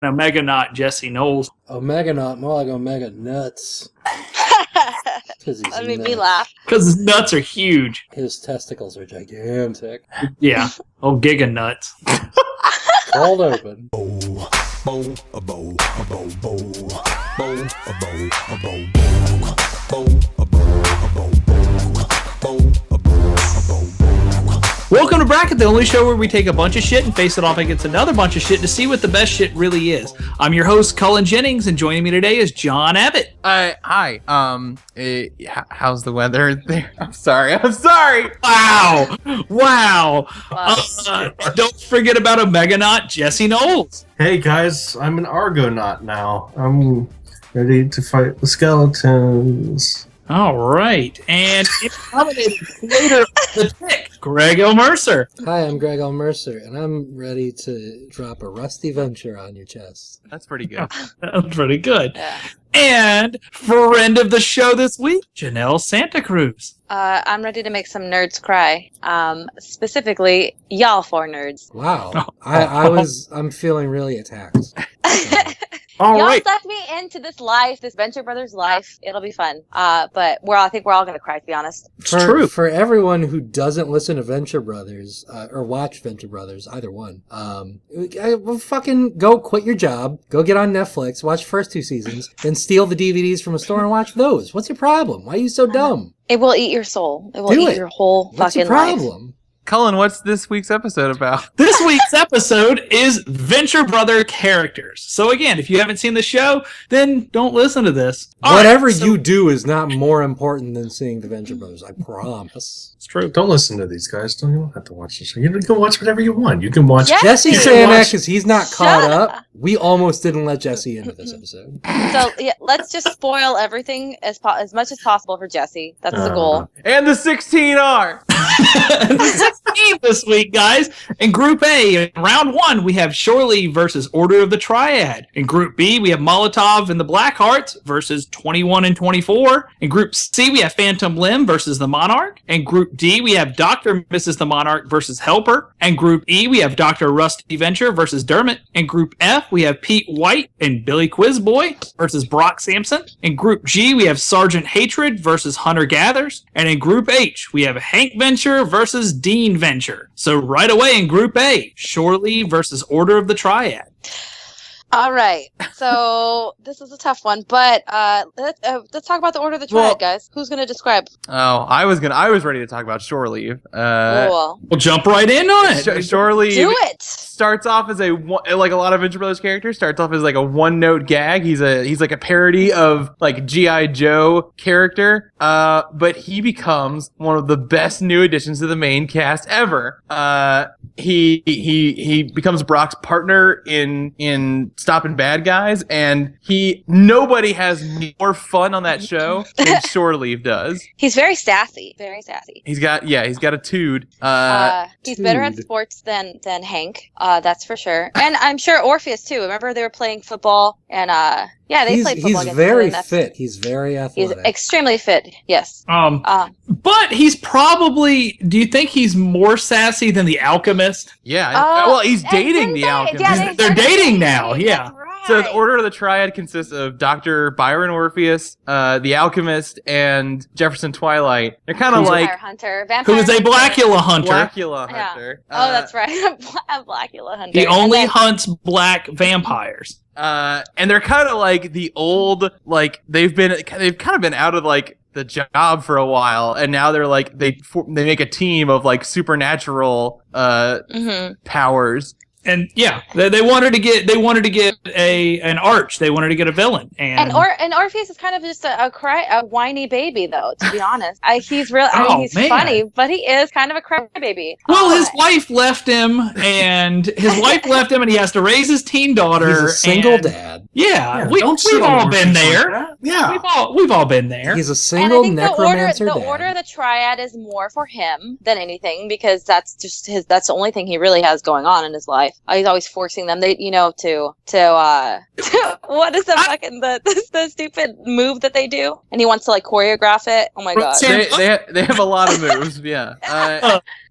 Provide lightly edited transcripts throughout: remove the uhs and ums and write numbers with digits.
Omega Knot Jesse Knowles. Omega Knot, more like Omega Nuts. That made me laugh. Because his nuts are huge. His testicles are gigantic. Yeah. Oh, Giga Nuts. Cold open. Welcome to Bracket, the only show where we take a bunch of shit and face it off against another bunch of shit to see what the best shit really is. I'm your host, Cullen Jennings, and joining me today is John Abbott. Hi. How's the weather there? I'm sorry. Wow. Don't forget about Omega Knot Jesse Knowles. Hey guys, I'm an Argonaut now. I'm ready to fight the skeletons. All right. And nominated creator of The Tick, Greg L. Mercer. Hi, I'm Greg L. Mercer, and I'm ready to drop a rusty venture on your chest. That's pretty good. That's pretty good. Yeah. And friend of the show this week, Janel SantaCruz. I'm ready to make some nerds cry. Specifically, y'all four nerds. Wow. I'm feeling really attacked. All Y'all right. sucked me into this life, this Venture Brothers life. It'll be fun. But I think we're all gonna cry, to be honest. It's true. For everyone who doesn't listen to Venture Brothers, or watch Venture Brothers, either one, well, fucking go quit your job, go get on Netflix, watch the first 2 seasons, then steal the DVDs from a store and watch those. What's your problem? Why are you so dumb? It will eat your soul. It will Do eat it. your whole What's fucking your life. problem? Cullen, what's this week's episode about? This week's episode is Venture Brother characters. So again, if you haven't seen the show, then don't listen to this. All Whatever right, so- you do is not more important than seeing the Venture Brothers. I promise. It's true. Don't listen to these guys. You don't have to watch the show. You can watch whatever you want. You can watch. Yeah. Jesse You saying that watch- because he's not caught up. We almost didn't let Jesse into this episode. So yeah, let's just spoil everything as much as possible for Jesse. That's the goal. And the 16R! The 16 this week, guys. In Group A, in round 1, we have Shorely versus Order of the Triad. In Group B, we have Molotov and the Blackhearts versus 21 and 24. In Group C, we have Phantom Limb versus the Monarch. In Group D, we have Dr. and Mrs. the Monarch versus Helper. In Group E, we have Dr. Rusty Venture versus Dermot. In Group F, we have Pete White and Billy Quizboy versus Brock Sampson. In Group G, we have Sergeant Hatred versus Hunter Gathers. And in Group H, we have Hank Venture versus Dean Venture. So right away in Group A, Shorely versus Order of the Triad. All right. So this is a tough one, but let's talk about the Order of the Triad, guys. Who's gonna describe? Oh, I was ready to talk about Shore Leave. Cool. We'll jump right in on it. Shore Leave Do it. starts off as like a lot of Venture Brothers characters, starts off as like a one-note gag. He's like a parody of like G.I. Joe character. But he becomes one of the best new additions to the main cast ever. He becomes Brock's partner in stopping bad guys, and nobody has more fun on that show than Shore Leave does. He's very sassy. Very sassy. He's got a tood. He's better at sports than Hank. That's for sure. And I'm sure Orpheus too. Remember they were playing football and they played football. He's very fit. He's very athletic. He's extremely fit. Yes. But he's probably, do you think he's more sassy than the Alchemist? Yeah. Well, he's dating the Alchemist. Yeah, They're dating now, yeah. That's right. So the Order of the Triad consists of Dr. Byron Orpheus, the Alchemist, and Jefferson Twilight. They're kind of like... Vampire Hunter. Vampire Who is a Hunter. Blackula hunter. Blackula Yeah. Hunter. Oh, that's right. A Blackula Hunter. He only And then- hunts black vampires. And they're kind of like the old, like they've kind of been out of like the job for a while, and now they're like they make a team of like supernatural powers. And yeah, they wanted to get an arch. They wanted to get a villain. And Orpheus is kind of just a whiny baby, though. To be honest, he's real. He's man. funny, but he is kind of a crybaby. well, his wife left him, and he has to raise his teen daughter. He's a single and- dad. Yeah, Don't we've sit all on been Orpheus there. like that. Yeah. We've all been there. He's a And I single think necromancer the dad. order of the Triad is more for him than anything, because that's just that's the only thing he really has going on in his life. He's always forcing them, what is the stupid move that they do? And he wants to like choreograph it. Oh my god. They have a lot of moves. Yeah.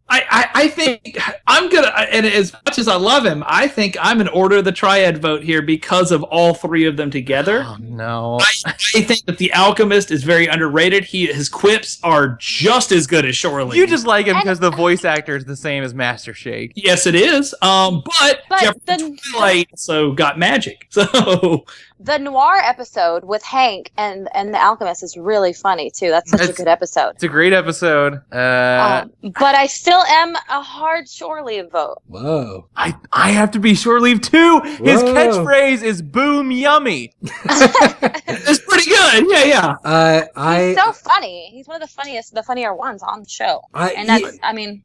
I think I'm gonna, and as much as I love him, I think I'm an Order of the Triad vote here because of all three of them together. Oh, no. I think that the Alchemist is very underrated. His quips are just as good as Shore Leave. You just like him because the voice actor is the same as Master Shake. Yes, it is. But Jefferson Twilight also got magic. So the noir episode with Hank and the Alchemist is really funny too. That's such a good episode. It's a great episode. But I still am a hard Shore Leave vote. Whoa. I have to be Shore Leave too. His catchphrase is "Boom Yummy." it's pretty good. Yeah. He's so funny. He's one of the funnier ones on the show.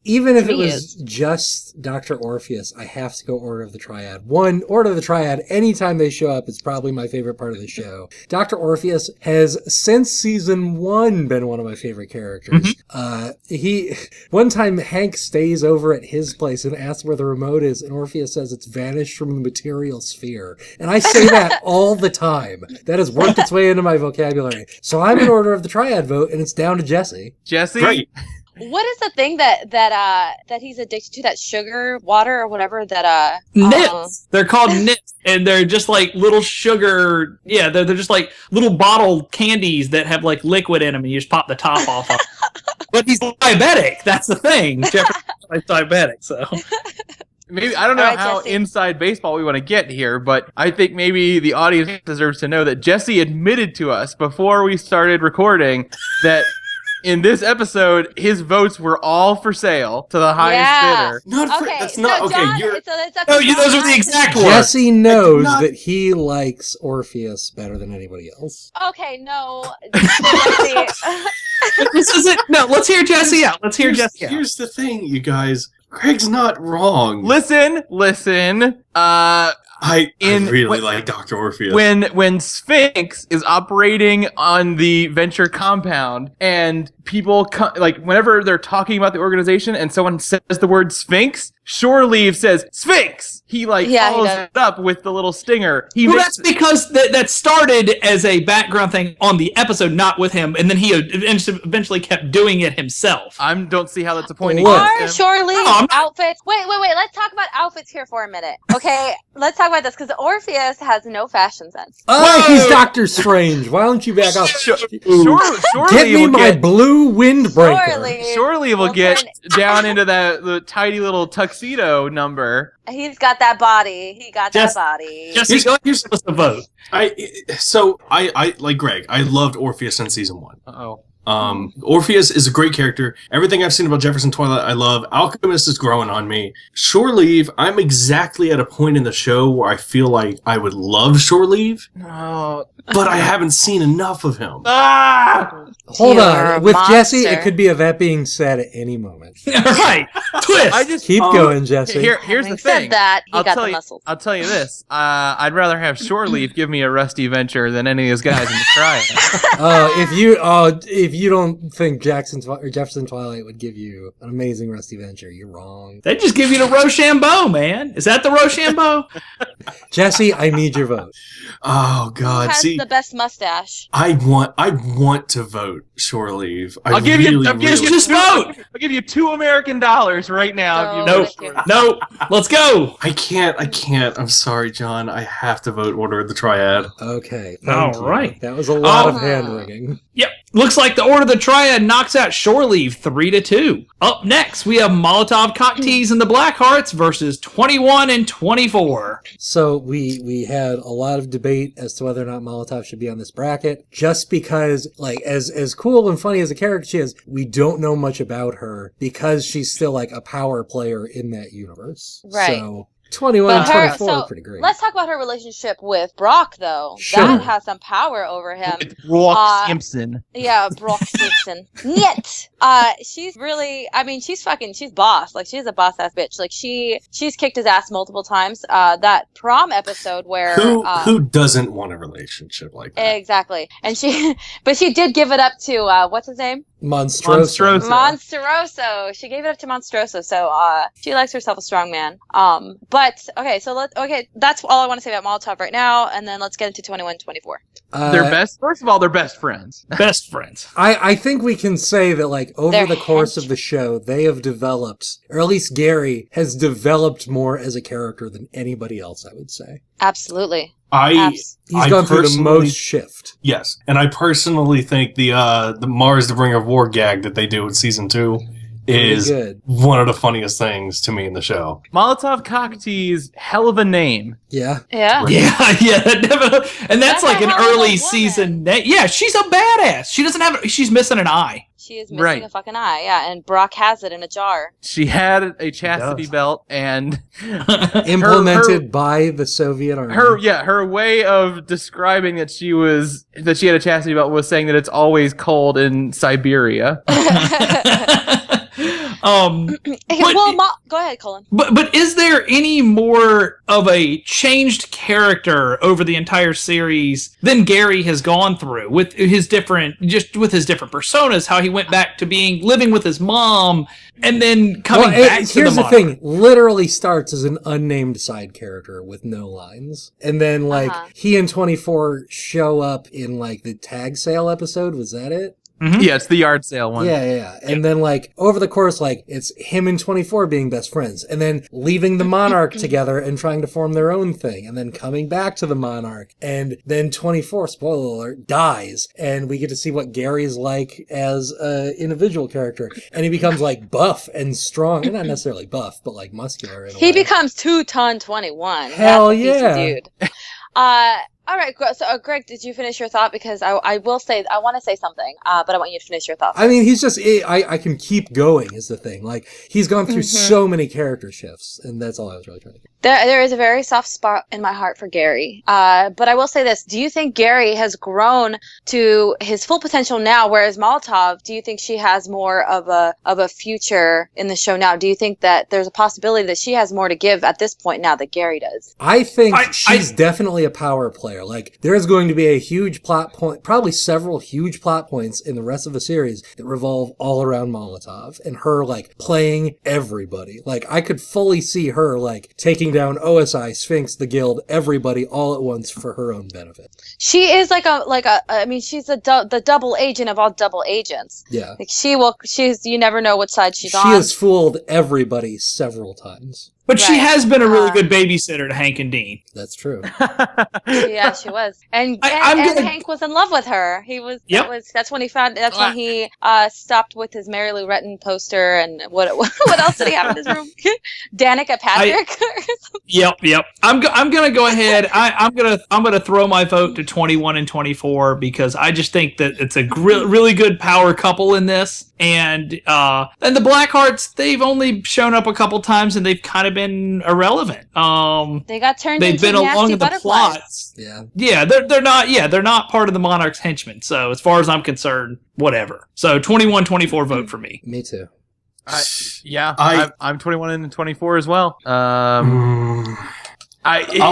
Even if it was just Dr. Orpheus, I have to go Order of the Triad. One, Order of the Triad, anytime they show up, it's probably my favorite part of the show. Dr. Orpheus has, since season 1, been one of my favorite characters. One time Hank stays over at his place and asks where the remote is, and Orpheus says it's vanished from the material sphere. And I say that all the time. That has worked its way into my vocabulary. So I'm an Order of the Triad vote, and it's down to Jesse. Jesse? Great. What is the thing that he's addicted to? That sugar water or whatever that Nits. They're called nits, and they're just like little sugar. Yeah, they're just like little bottle candies that have like liquid in them, and you just pop the top off of. But he's diabetic. That's the thing. Jefferson's diabetic, so. Maybe I don't know how Jesse. inside baseball we want to get here, but I think maybe the audience deserves to know that Jesse admitted to us before we started recording that in this episode his votes were all for sale to the highest bidder. That's not okay. John, Those are the exact words. Jesse knows that he likes Orpheus better than anybody else. Okay, no. This isn't. No, let's hear Jesse out. Here's the thing, you guys. Craig's not wrong. Listen. I really like Dr. Orpheus. When Sphinx is operating on the Venture compound and people whenever they're talking about the organization and someone says the word Sphinx, Shore Leave says Sphinx. He follows it up with the little stinger. That's because that started as a background thing on the episode, not with him, and then he eventually kept doing it himself. I don't see how that's a point against Shore Leave outfits. Wait. Let's talk about outfits here for a minute. Okay, let's talk about this because Orpheus has no fashion sense. Oh, he's Doctor Strange. Why don't you back up? Shore Get me my blue windbreaker. Shore Leave will get down into the tiny little tuxedo number. He's got that body. That body. Jesse, here's the vote. I like Greg. I loved Orpheus in season 1. Uh-oh. Orpheus is a great character. Everything I've seen about Jefferson Twilight, I love. Alchemist is growing on me. Shore Leave, I'm exactly at a point in the show where I feel like I would love Shore Leave, but I haven't seen enough of him. Hold on. With Jesse, it could be a that being said at any moment. Right. Twist. Keep going, Jesse. Here's the thing. That, he got the muscles. I'll tell you this. I'd rather have Shore Leave give me a rusty venture than any of those guys in the triad. If you don't think Jefferson Twilight would give you an amazing rusty venture, you're wrong. They just give you the Rochambeau, man. Is that the Rochambeau? Jesse, I need your vote. Oh God! Who has the best mustache? I want to vote Shore Leave. I'll give you $2 American right now. No. Let's go. I can't. I'm sorry, John. I have to vote Order of the Triad. Okay. All right. That was a lot of hand wringing. Yep. Looks like the Order of the Triad knocks out Shore Leave 3-2. Up next, we have Molotov Cocktease and the Blackhearts versus 21 and 24. So we had a lot of debate as to whether or not Molotov should be on this bracket, just because, as cool and funny as a character she is, we don't know much about her because she's still a power player in that universe. Right. So 21 and 24 are pretty great. Let's talk about her relationship with Brock, though. Sure. That has some power over him. With Brock Simpson. Yeah, Brock Simpson. Niet. She's really, she's boss. She's a boss-ass bitch. She's kicked his ass multiple times. That prom episode where... Who doesn't want a relationship like that? Exactly. And she did give it up to, what's his name? Monstroso. Monstroso. She gave it up to Monstroso, so she likes herself a strong man. But okay, so that's all I want to say about Molotov right now, and then let's get into 21-24. They're best. First of all, they're best friends. Best friends. I think we can say that, like, over the course of the show, they have developed, or at least Gary has developed more as a character than anybody else, I would say. Absolutely. He's gone through the most shift. Yes, and I personally think the Mars the Bringer of War gag that they do in season 2 is good. One of the funniest things to me in the show. Molotov Cocktease, hell of a name. Yeah. Yeah. Definitely. And that's like a an hell of a early woman. season. Yeah, she's a badass. She doesn't have. She's missing an eye. She is missing a fucking eye, yeah, and Brock has it in a jar. She had a chastity belt and implemented by the Soviet Army. Her way of describing that she had a chastity belt was saying that it's always cold in Siberia. Go ahead, Cullen. But is there any more of a changed character over the entire series than Gary has gone through with his different personas? How he went back to living with his mom and then coming back to here's the the thing: literally starts as an unnamed side character with no lines, and then he and 24 show up in like the tag sale episode. Was that it? Mm-hmm. Yeah, it's the yard sale one. Yeah. And then, like, over the course, like, it's him and 24 being best friends, and then leaving the Monarch together and trying to form their own thing, and then coming back to the Monarch, and then 24, spoiler alert, dies, and we get to see what Gary's like as an individual character, and he becomes, like, buff and strong, and not necessarily buff, but, like, muscular in a way. He becomes 2-ton 21. Hell That's a piece of yeah. dude. All right, so Greg, did you finish your thought? Because I want to say something, but I want you to finish your thought. I mean, he's just, I can keep going is the thing. Like, he's gone through so many character shifts, and that's all I was really trying to do. There is a very soft spot in my heart for Gary. But I will say this. Do you think Gary has grown to his full potential now, whereas Molotov, do you think she has more of a future in the show now? Do you think that there's a possibility that she has more to give at this point now that Gary does? I think she's definitely a power player. Like, there is going to be a huge plot point, probably several huge plot points in the rest of the series that revolve all around Molotov and her, like, playing everybody. Like, I could fully see her, like, taking down OSI, Sphinx, the Guild, everybody all at once for her own benefit. She is she's the double agent of all double agents. Yeah. Like you never know which side she's on. She has fooled everybody several times. But she has been a really good babysitter to Hank and Dean. That's true. Yeah, she was. And Hank was in love with her. He was. Yep. That's when he found. That's when he stopped with his Mary Lou Retton poster. And what else did he have in his room? Danica Patrick. Yep. I'm gonna go ahead. I'm gonna throw my vote to 21 and 24 because I just think that it's a really good power couple in this. And the Blackhearts, they've only shown up a couple times and they've kind of been irrelevant. They got turned they've into been nasty along in the butterflies. plots. Yeah, they're not part of the Monarch's henchmen. So as far as I'm concerned, whatever. So 21-24 vote for me. Me too. I'm 21 and 24 as well. I'll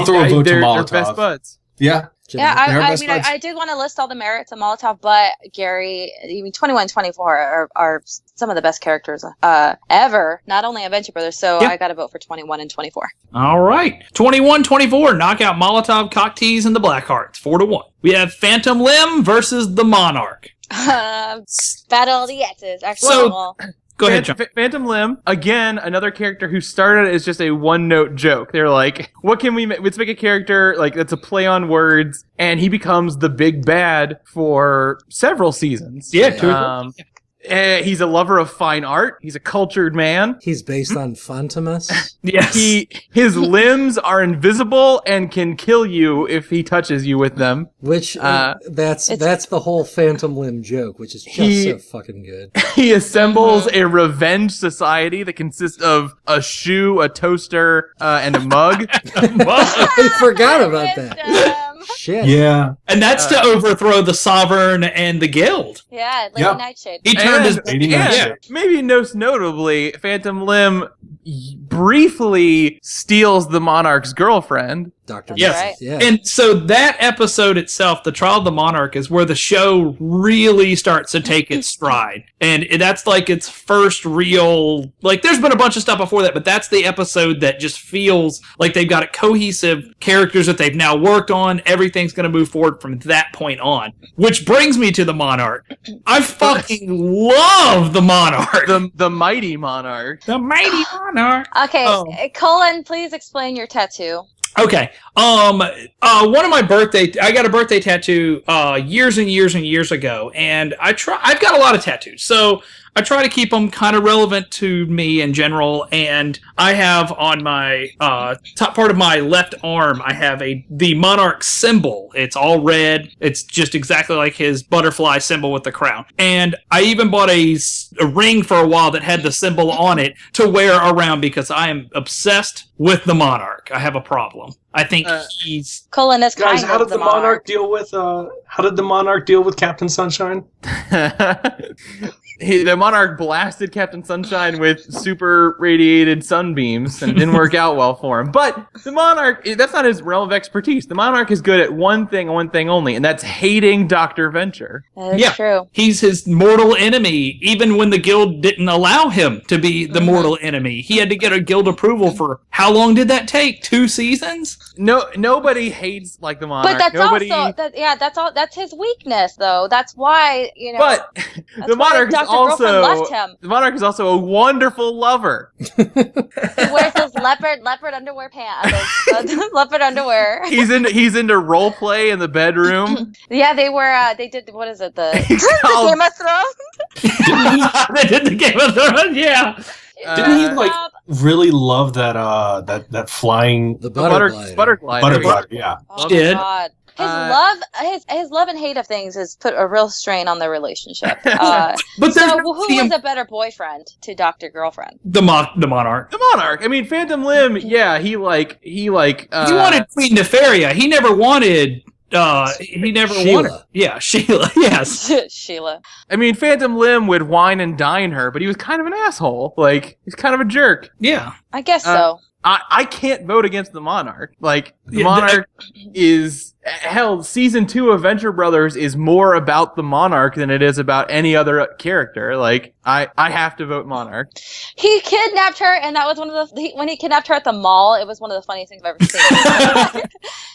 throw a vote to Molotov. They're best buds. Yeah. Yeah, I did want to list all the merits of Molotov, but Gary, 21-24 are some of the best characters ever, not only on Venture Brothers, so I got to vote for 21 and 24. All right. 21-24, knock out Molotov, Cocktease, and the Blackhearts, 4-1. We have Phantom Limb versus the Monarch. Battle of the X's. Go ahead, John. Phantom Limb, again, another character who started as just a one-note joke. They're like, what can we make? Let's make a character, like, that's a play on words, and he becomes the big bad for several seasons. Yeah, he's a lover of fine art. He's a cultured man. He's based on Fantomas. Yes. His limbs are invisible and can kill you if he touches you with them. Which, that's the whole Phantom Limb joke, which is just so fucking good. He assembles a revenge society that consists of a shoe, a toaster, and a mug. I forgot about that. Shit. Yeah. And that's to overthrow the Sovereign and the Guild. Yeah, Lady Nightshade. He turned his... Maybe most notably, Phantom Limb briefly steals the Monarch's girlfriend. Dr. That's Yes. right. Yeah. And so that episode itself, The Trial of the Monarch, is where the show really starts to take its stride. And that's like its first real, like there's been a bunch of stuff before that, but that's the episode that just feels like they've got a cohesive characters that they've now worked on. Everything's going to move forward from that point on. Which brings me to the Monarch. I fucking love the Monarch. The mighty monarch. The mighty Monarch. Okay, Oh. Colin, please explain your tattoo. Okay. One of my I got a birthday tattoo years and years and years ago, and I've got a lot of tattoos, so I try to keep them kind of relevant to me in general. And I have on my top part of my left arm, I have the monarch symbol. It's all red. It's just exactly like his butterfly symbol with the crown. And I even bought a ring for a while that had the symbol on it to wear around because I am obsessed with the monarch. I have a problem. I think he's Colin is Guys, kind how of did the monarch deal with Captain Sunshine? The monarch blasted Captain Sunshine with super radiated sunbeams, and it didn't work out well for him. But the monarch, that's not his realm of expertise. The monarch is good at one thing only, and that's hating Dr. Venture. That's true. He's his mortal enemy, even when the guild didn't allow him to be the mortal enemy. He had to get a guild approval for, how long did that take? 2 seasons? Nobody hates like the monarch. But that's Nobody... also that's his weakness, though. That's why But the monarch is Dr. Girlfriend left him. the monarch is also a wonderful lover. He wears those leopard underwear pants. Leopard underwear. He's into role play in the bedroom. Yeah, they did, what is it, the called- Game of Thrones? They did the Game of Thrones, yeah. Didn't he really love that flying The butterfly. butterfly? Yeah. Oh Did. my God. His love and hate of things has put a real strain on their relationship. But there's So no who was a better boyfriend to Dr. Girlfriend? the monarch. The monarch. I mean, Phantom Limb. Yeah, he wanted He Queen Nefaria. He never wanted. Sheila. Yeah, Sheila. Yes. Sheila. I mean, Phantom Limb would wine and dine her, but he was kind of an asshole. Like, he's kind of a jerk. Yeah. I guess so. I can't vote against the monarch. Like, the Yeah, monarch is... Hell, season 2 of Venture Brothers is more about the monarch than it is about any other character. Like, I have to vote monarch. He kidnapped her, and that was when he kidnapped her at the mall. It was one of the funniest things I've ever seen.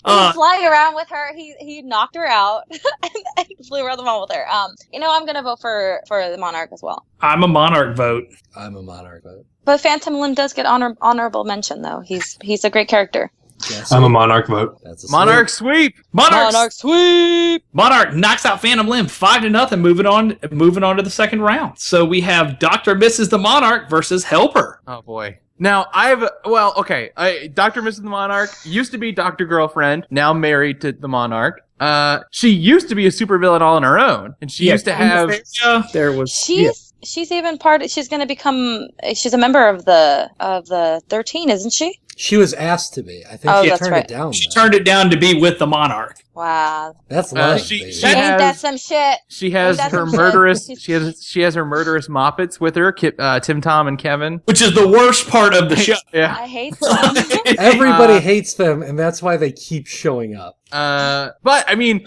He was flying around with her. He knocked her out and flew around the mall with her. I'm gonna vote for the monarch as well. I'm a monarch vote. I'm a monarch vote. But Phantom Limb does get honorable mention, though. He's a great character. Yes. I'm a monarch vote. That's a Monarch sweep! Monarch sweep. Monarch knocks out Phantom Limb 5-0, moving on to the second round. So we have Dr. and Mrs. the Monarch versus Helper. Oh, boy. Now, Dr. Mrs. the Monarch used to be Dr. Girlfriend, now married to the Monarch. She used to be a supervillain all on her own, and she used to have... There was... She's even she's going to become, she's a member of the 13, isn't she? She was asked to be. I think she that's turned right. it down. She though. turned it down to be with the Monarch. Wow. That's love, she- baby. she- Ain't has- that some shit? She has That's her some shit. murderous... She has her murderous Moppets with her, Tim, Tom, and Kevin. Which is the worst part of the show. Yeah. I hate them. Everybody hates them, and that's why they keep showing up. But I mean,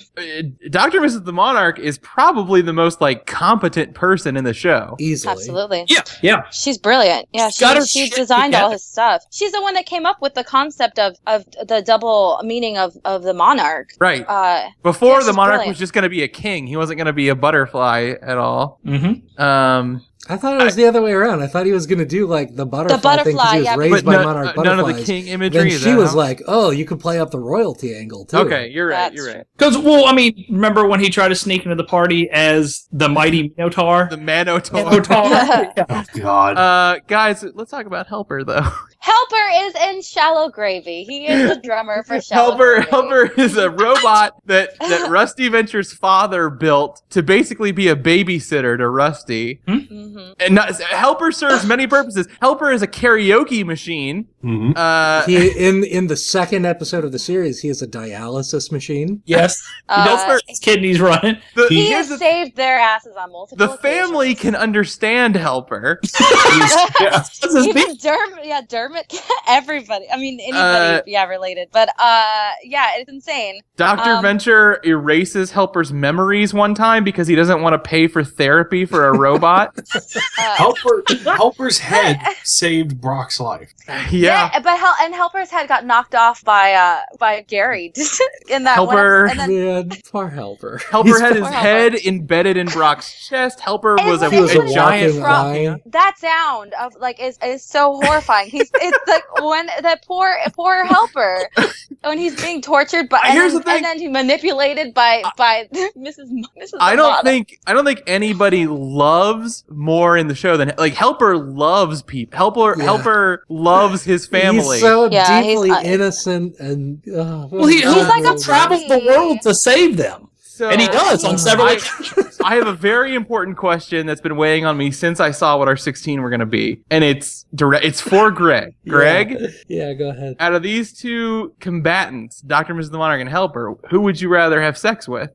Dr. Mrs. the Monarch is probably the most competent person in the show. Easily. Absolutely. Yeah. She's brilliant. Yeah, She's got her she shit designed all together. his stuff. She's the one that came up with the concept of the double meaning of the monarch. Right. yeah, Before the she's monarch brilliant. was just going to be a king. He wasn't going to be a butterfly at all. Mm-hmm. I thought it was the other way around. I thought he was going to do like the butterfly thing because he was yeah, raised But by monarch butterflies. none of the king imagery. Then is she that was how- like, "Oh, you could play up the royalty angle too." Okay, you're right. That's You're right. Because, remember when he tried to sneak into the party as the mighty Minotaur? The Manotaur. Oh God. Guys, let's talk about Helper though. Helper is in Shallow Gravy. He is the drummer for Shallow Gravy. Helper is a robot that Rusty Venture's father built to basically be a babysitter to Rusty. Mhm. And Helper serves many purposes. Helper is a karaoke machine. Mm-hmm. He in the second episode of the series, he is a dialysis machine. Yes. He does start his kidneys running. He Here's has saved their asses on multiple the family occasions. can understand Helper. Yeah. Even Derp Hermit? Everybody. I mean, anybody, related. But, yeah, it's insane. Dr. Venture erases Helper's memories one time because he doesn't want to pay for therapy for a robot. Helper's head saved Brock's life. Yeah. But Helper's head got knocked off by Gary in that Helper, one. And then, Man, poor Helper. Helper had his head embedded in Brock's chest. Helper was a giant eye. that sound of is so horrifying. It's like when that poor Helper when he's being tortured and then he's manipulated by Mrs. I don't think anybody loves more in the show than Helper loves people. Helper loves his family. He's so deeply innocent and he's like traveled the world to save them. And he does on several occasions. I have a very important question that's been weighing on me since I saw what our 16 were going to be. And it's for Greg. Greg? Yeah, go ahead. Out of these two combatants, Dr. Mrs. the Monarch and Helper, who would you rather have sex with?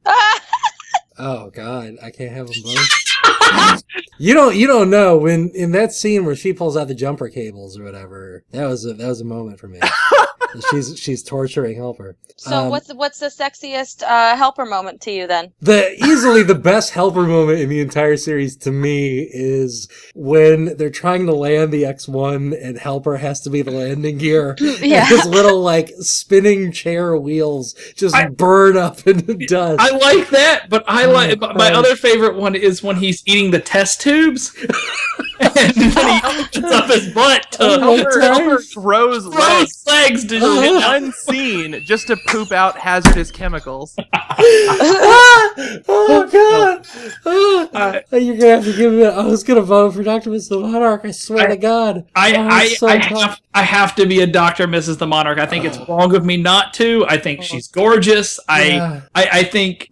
Oh, God. I can't have them both. You don't know when in that scene where she pulls out the jumper cables or whatever. That was a moment for me. She's torturing Helper. So what's the sexiest Helper moment to you then? Easily the best Helper moment in the entire series to me is when they're trying to land the X1 and Helper has to be the landing gear. Yeah. And his little spinning chair wheels just burn up into dust. I like that, but my other favorite one is when he's eating the test tubes. And then he opens up his butt to Helper throws legs to unseen just to poop out hazardous chemicals. Oh God! You're gonna have to give me. I was gonna vote for Dr. Mrs. the Monarch. I swear to God. I have to be a Dr. Mrs. the Monarch. I think it's wrong of me not to. I think she's gorgeous. I think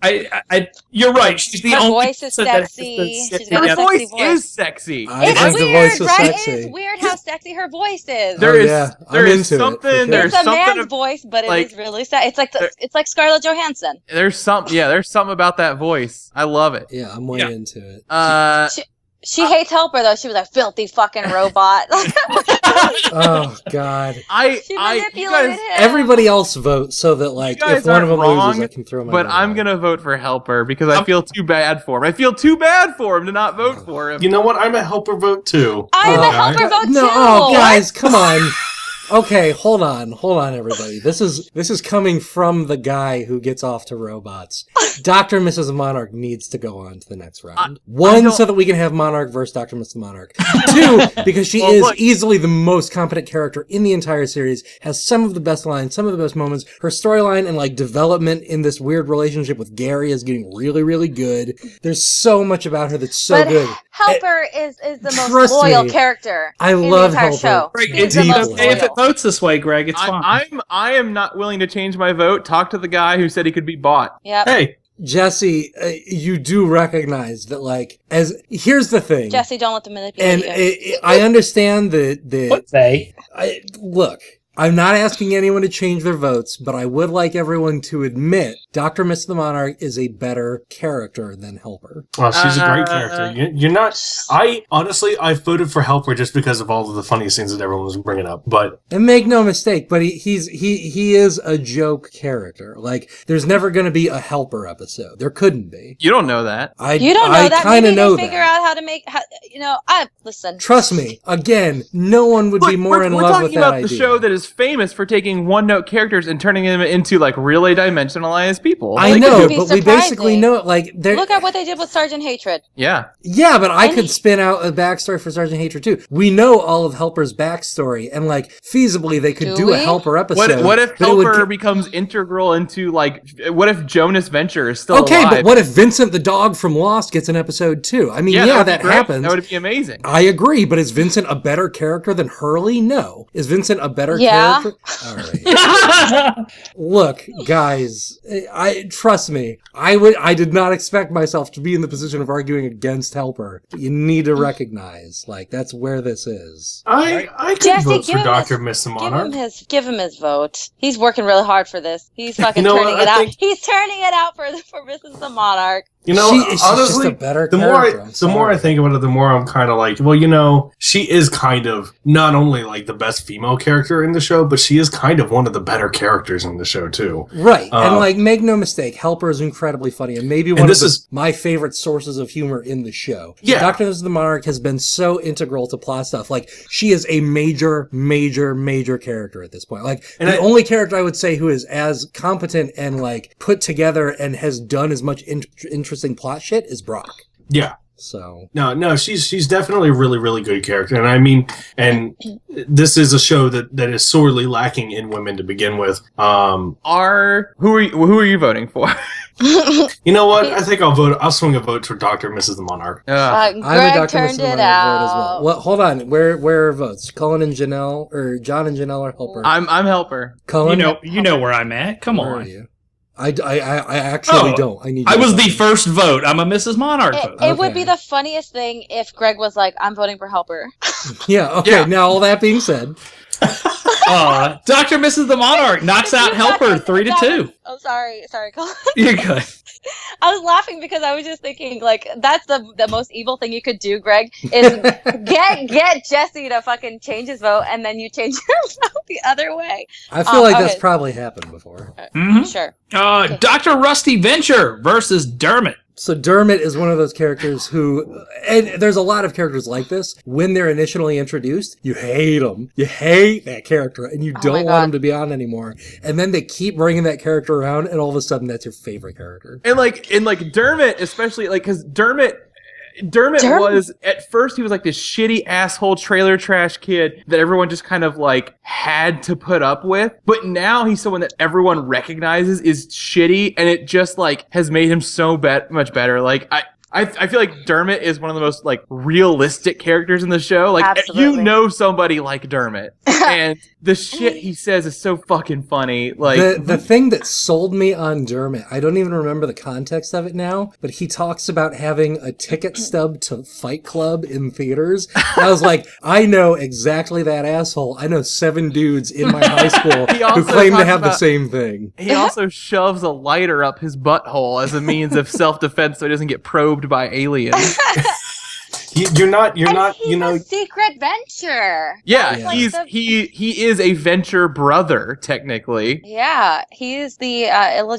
you're right. She's the only voice is sexy. Her voice is sexy. It's weird, right? Sexy. It is weird how sexy her voice is. There's something. It's a man's voice, but it is really sexy. It's like Scarlett Johansson. There's something about that voice. I love it. Yeah, I'm way into it. She hates Helper though. She was a filthy fucking robot. Oh God! She manipulated him. Everybody else vote so that if one of them loses, I can throw my. But I'm gonna vote for Helper because I feel too bad for him. I feel too bad for him to not vote for him. You know what? I'm a Helper vote too. I'm a Helper vote too. No, guys, come on. Okay, hold on, everybody. This is coming from the guy who gets off to robots. Dr. Mrs. Monarch needs to go on to the next round. One, so that we can have Monarch versus Dr. Mrs. Monarch. Two, because she is easily the most competent character in the entire series, has some of the best lines, some of the best moments. Her storyline and development in this weird relationship with Gary is getting really, really good. There's so much about her that's so good. Helper is the most loyal character. I love the entire Helper. show. It's okay if it votes this way, Greg. It's fine. I am not willing to change my vote. Talk to the guy who said he could be bought. Yep. Hey, Jesse, you do recognize that, here's the thing. Jesse, don't let them manipulate you. I understand that. What they? Look, I'm not asking anyone to change their votes, but I would like everyone to admit Dr. Mrs. the Monarch is a better character than Helper. Well, she's a great character. You're not. I voted for Helper just because of all of the funny scenes that everyone was bringing up. But and make no mistake, but he is a joke character. There's never going to be a Helper episode. There couldn't be. You don't know that. You don't know that. Kind of know that. Figure out how to make. Listen. Trust me. Again, no one would be more in love with that idea. We're talking about the show that is famous for taking one-note characters and turning them into really dimensionalized people. I know, but we basically know it. Look at what they did with Sergeant Hatred. Yeah. Yeah, but I could spin out a backstory for Sergeant Hatred too. We know all of Helper's backstory, and feasibly they could do a Helper episode. What if Helper becomes integral into what if Jonas Venture is still alive? Okay, but what if Vincent the dog from Lost gets an episode too? I mean, that happens. That would be amazing. I agree, but is Vincent a better character than Hurley? No. Is Vincent a better character? All right. Look, guys, trust me. I did not expect myself to be in the position of arguing against Helper. But you need to recognize, that's where this is. I can vote for Dr. Mrs. Monarch. Give him his vote. He's working really hard for this. He's fucking turning it out. He's turning it out for Mrs. the Monarch. You know, she's honestly, just a better the character. more I think about it, the more I'm kind of like, well, she is kind of not only like the best female character in the show, but she is kind of one of the better characters in the show too. Right, and like, make no mistake, Helper is incredibly funny, and maybe one of my favorite sources of humor in the show. Yeah, Dr. Mrs. the Monarch has been so integral to plot stuff. Like, she is a major character at this point. Like, the only character I would say who is as competent and like put together and has done as much interesting plot shit is Brock. Yeah. So no, she's definitely a really, really good character, and I mean, and this is a show that is sorely lacking in women to begin with. Who are you voting for? You know what? I think I'll swing a vote for Dr. Mrs. the Monarch. I'm a Dr. Mrs. the Monarch vote as well. Well, hold on. Where are votes? Cullen and Janelle, or John and Janelle are Helper? I'm Helper. Cullen, you know where I'm at. Come where on. are you? I actually don't. I was the first vote. I'm a Mrs. Monarch vote. It would be the funniest thing if Greg was like, I'm voting for Helper. Yeah, okay. Yeah. Now, all that being said. Dr. Mrs. the Monarch knocks out Helper 3-2. Oh, sorry, Colin. You're good. I was laughing because I was just thinking, like, that's the most evil thing you could do, Greg, is get Jesse to fucking change his vote, and then you change your vote the other way. I feel like that's probably happened before. Mm-hmm. Sure. Okay. Dr. Rusty Venture versus Dermot. So Dermot is one of those characters who, and there's a lot of characters like this, when they're initially introduced, you hate them. You hate that character, and you don't want them to be on anymore. And then they keep bringing that character around, and all of a sudden that's your favorite character. And like Dermot, especially, like, because Dermot was, at first, he was like this shitty asshole trailer trash kid that everyone just kind of like had to put up with. But now he's someone that everyone recognizes is shitty, and it just like has made him so much better. Like, I feel like Dermot is one of the most like realistic characters in the show. Like, absolutely. You know somebody like Dermot, and the shit he says is so fucking funny. Like, the thing that sold me on Dermot, I don't even remember the context of it now, but he talks about having a ticket stub to Fight Club in theaters. And I was like, I know exactly that asshole. I know 7 dudes in my high school who claim to have the same thing. He also shoves a lighter up his butthole as a means of self-defense so he doesn't get probed by aliens. You're not, a secret venture. Yeah, he is a venture brother, technically. Yeah, he's the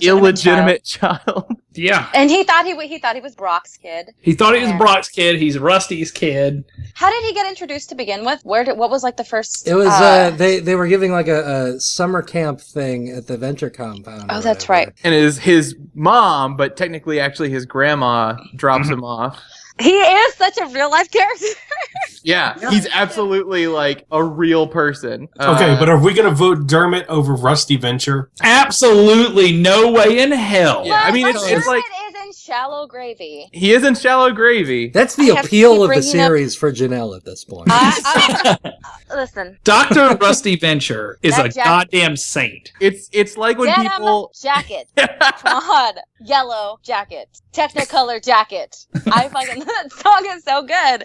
illegitimate child. Yeah, and he thought he was Brock's kid. He thought he was Brock's kid. He's Rusty's kid. How did he get introduced to begin with? What was like the first? It was they were giving like a summer camp thing at the venture compound. Oh, that's right. And it is his mom, but technically, actually, his grandma drops him off. He is such a real life character. Yeah, he's absolutely like a real person. Okay, but are we going to vote Dermot over Rusty Venture? Absolutely no way in hell. Yeah, I mean, it's like is in Shallow Gravy. He is in Shallow Gravy. That's the appeal of the series for Janelle at this point. Listen, Dr. Rusty Venture is a goddamn saint. It's like when people jacket, quad, yellow jacket, Technicolor jacket. That song is so good.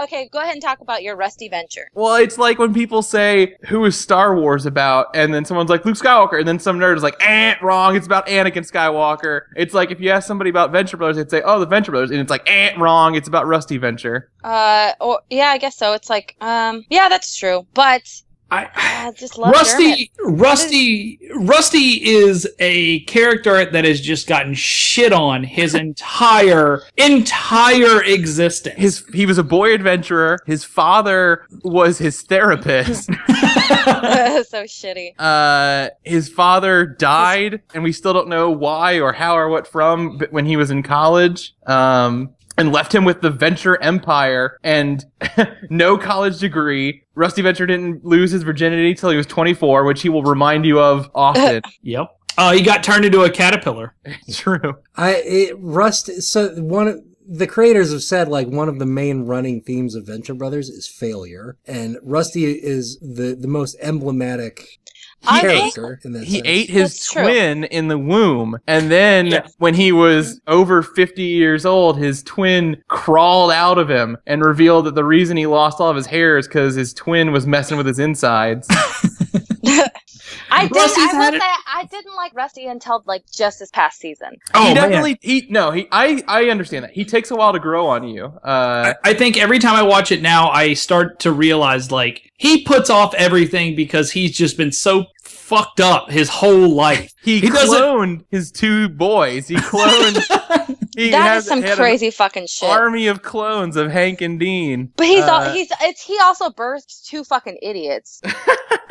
Okay, go ahead and talk about your Rusty Venture. Well, it's like when people say, who is Star Wars about? And then someone's like, Luke Skywalker. And then some nerd is like, wrong. It's about Anakin Skywalker. It's like if you ask somebody about Venture Brothers, they'd say, oh, the Venture Brothers. And it's like, wrong. It's about Rusty Venture. Yeah, I guess so. It's like, yeah, that's true. But I just love Rusty is a character that has just gotten shit on his entire existence. He was a boy adventurer. His father was his therapist. So shitty. His father died, and we still don't know why or how or what from, but when he was in college. And left him with the Venture Empire and no college degree. Rusty Venture didn't lose his virginity till he was 24, which he will remind you of often. Yep. He got turned into a caterpillar. True. The creators have said, like, one of the main running themes of Venture Brothers is failure, and Rusty is the most emblematic character in that he sense. ate his twin in the womb, and then when he was over 50 years old, his twin crawled out of him and revealed that the reason he lost all of his hair is because his twin was messing with his insides. I Rusty's had will it. say I didn't like Rusty until like just this past season. Oh, he man. definitely, I understand that. He takes a while to grow on you. I think every time I watch it now, I start to realize like he puts off everything because he's just been so fucked up his whole life. He cloned his 2 boys. He cloned. That is some crazy fucking shit. Army of clones of Hank and Dean. But he also birthed 2 fucking idiots.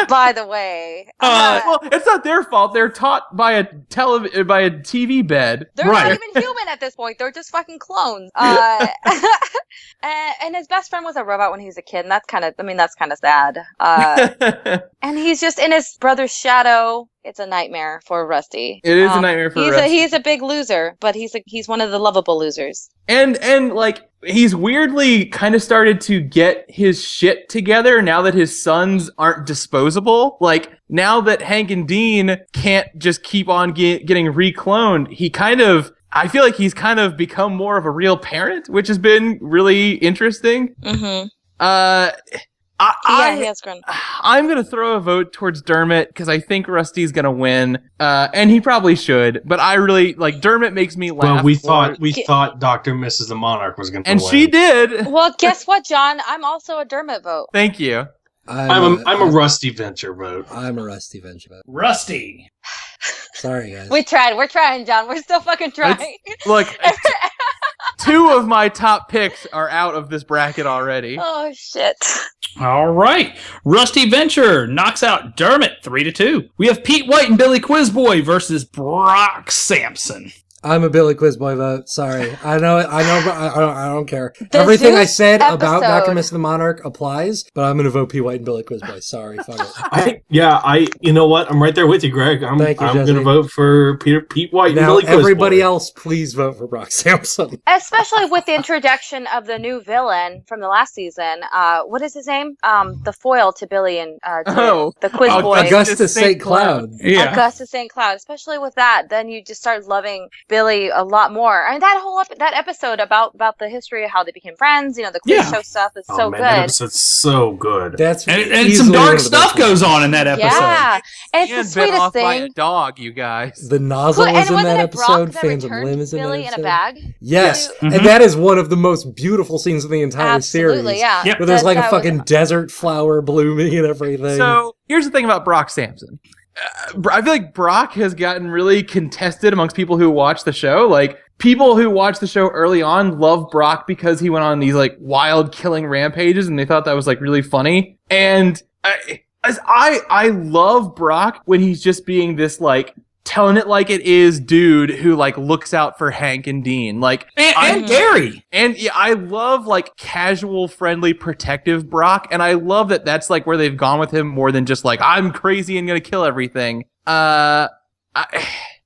By the way, Well, it's not their fault. They're taught by a TV bed. they're not even human at this point. They're just fucking clones. And his best friend was a robot when he was a kid, and that's kind of sad. And he's just in his brother's shadow. It's a nightmare for Rusty. It is a nightmare for Rusty. He's a big loser, but he's one of the lovable losers. And like he's weirdly kind of started to get his shit together now that his sons aren't disposable. Like now that Hank and Dean can't just keep on getting recloned, I feel like he's kind of become more of a real parent, which has been really interesting. Mm-hmm. He has grown. I'm going to throw a vote towards Dermot because I think Rusty's going to win. And he probably should. But I really, like, Dermot makes me laugh. Well, we thought Dr. and Mrs. the Monarch was going to win. And she did. Well, guess what, John? I'm also a Dermot vote. Thank you. I'm a Rusty Venture vote. I'm a Rusty Venture vote. Rusty. Sorry, guys. We tried. We're trying, John. We're still fucking trying. Look, 2 of my top picks are out of this bracket already. Oh, shit. All right. Rusty Venture knocks out Dermot 3-2. We have Pete White and Billy Quizboy versus Brock Sampson. I'm a Billy Quizboy vote. Sorry. I know. I don't care. Everything I said about Dr. Miss the Monarch applies, but I'm going to vote P. White and Billy Quizboy. Sorry. Fuck it. You know what? I'm right there with you, Greg. I'm Thank you, going to vote for Pete White and now, Billy Quizboy. everybody else, please vote for Brock Sampson. Especially with the introduction of the new villain from the last season. What is his name? The foil to Billy and the Quizboy. Augustus St. Cloud. Yeah. Augustus St. Cloud. Especially with that, then you just start loving Billy a lot more. I mean, that episode about the history of how they became friends, the quiz show stuff is so good. That episode's so good. That's and some dark stuff goes on in that episode. Yeah, and it's And the bit sweetest off by a thing. dog, you guys. The nozzle And is in wasn't that it Brock episode. that Phantom returned Limb is in that Billy episode. in a bag? Yes, Mhm. and that is one of the most beautiful scenes of the entire series. Absolutely, yeah. Yep. Where there's like a That fucking was- desert flower blooming and everything. So here's the thing about Brock Sampson. I feel like Brock has gotten really contested amongst people who watch the show. Like, people who watched the show early on love Brock because he went on these like wild killing rampages, and they thought that was like really funny. And I love Brock when he's just being this like telling it like it is dude who like looks out for Hank and Dean, like And Gary. and yeah, I love like casual, friendly, protective Brock, and I love that that's like where they've gone with him more than just like I'm crazy and gonna kill everything.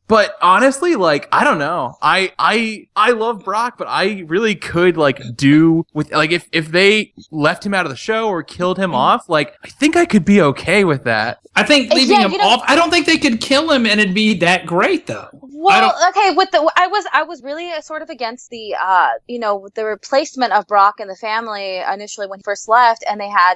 But honestly, like, I don't know. I love Brock, but I really could like do with like if they left him out of the show or killed him off, like I think I could be okay with that. I think leaving him off. I don't think they could kill him and it'd be that great though. Well, okay, I was really sort of against the the replacement of Brock and the family initially when he first left, and they had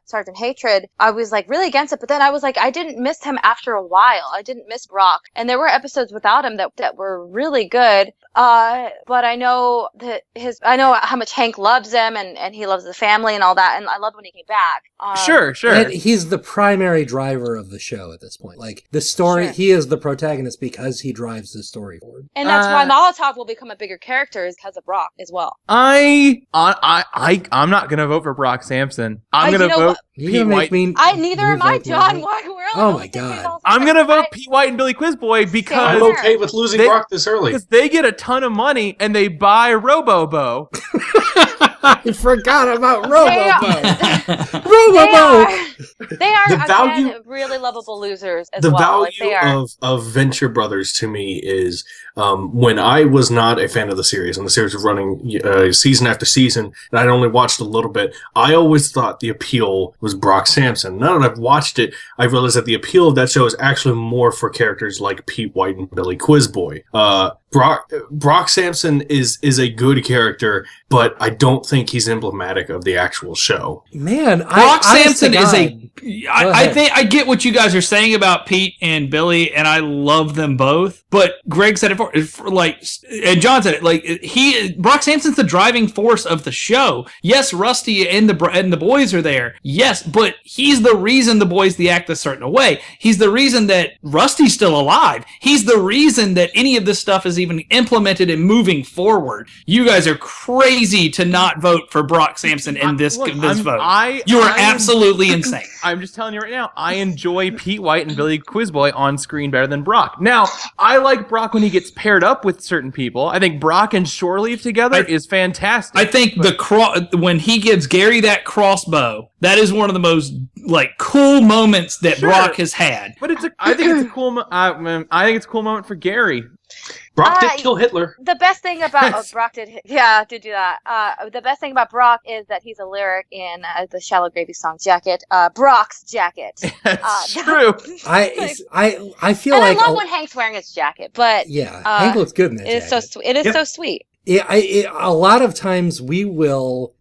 Sergeant Hatred. I was like really against it, but then I was like, I didn't miss him after a while. I didn't miss Brock, and there were episodes without him that were really good. But I know I know how much Hank loves him, and he loves the family and all that, and I loved when he came back. Sure. And he's the primary driver of the show at this point. Like the story, he is the protagonist because he drives the story forward. And that's why Molotov will become a bigger character is because of Brock as well. I'm not gonna vote for Brock Sampson. I'm gonna vote Pete White. Neither am I, John. Oh my god! I'm gonna vote Pete White and Billy Quizboy because I'm okay with losing Brock this early. Because they get a ton of money and they buy Robobo. I forgot about Robobo. They are The value- again, really lovable losers as The well. value of Venture Brothers to me is when I was not a fan of the series, and the series was running season after season, and I'd only watched a little bit, I always thought the appeal was Brock Sampson. Now that I've watched it, I realized that the appeal of that show is actually more for characters like Pete White and Billy Quizboy. Brock Sampson is a good character, but I don't think he's emblematic of the actual show. Man, Brock Sampson is I think I get what you guys are saying about Pete and Billy, and I love them both. But Greg said it and John said it. Brock Sampson's the driving force of the show. Yes, Rusty and the boys are there. Yes, but he's the reason the boys act a certain way. He's the reason that Rusty's still alive. He's the reason that any of this stuff is even implemented and moving forward. You guys are crazy to not vote for Brock Sampson in this vote. You are absolutely insane. I'm just telling you right now, I enjoy Pete White and Billy Quizboy on screen better than Brock. Now, I like Brock when he gets paired up with certain people. I think Brock and Shore Leave together is fantastic. I think when he gives Gary that crossbow, that is one of the most cool moments that Brock has had. But I think it's a cool moment for Gary. Brock did kill Hitler. The best thing about Brock did do that. The best thing about Brock is that he's a lyric in the Shallow Gravy song "Jacket." Brock's jacket. That's true. I feel I love when Hank's wearing his jacket, but Hank looks good in that. It is so sweet. It is so sweet. A lot of times we will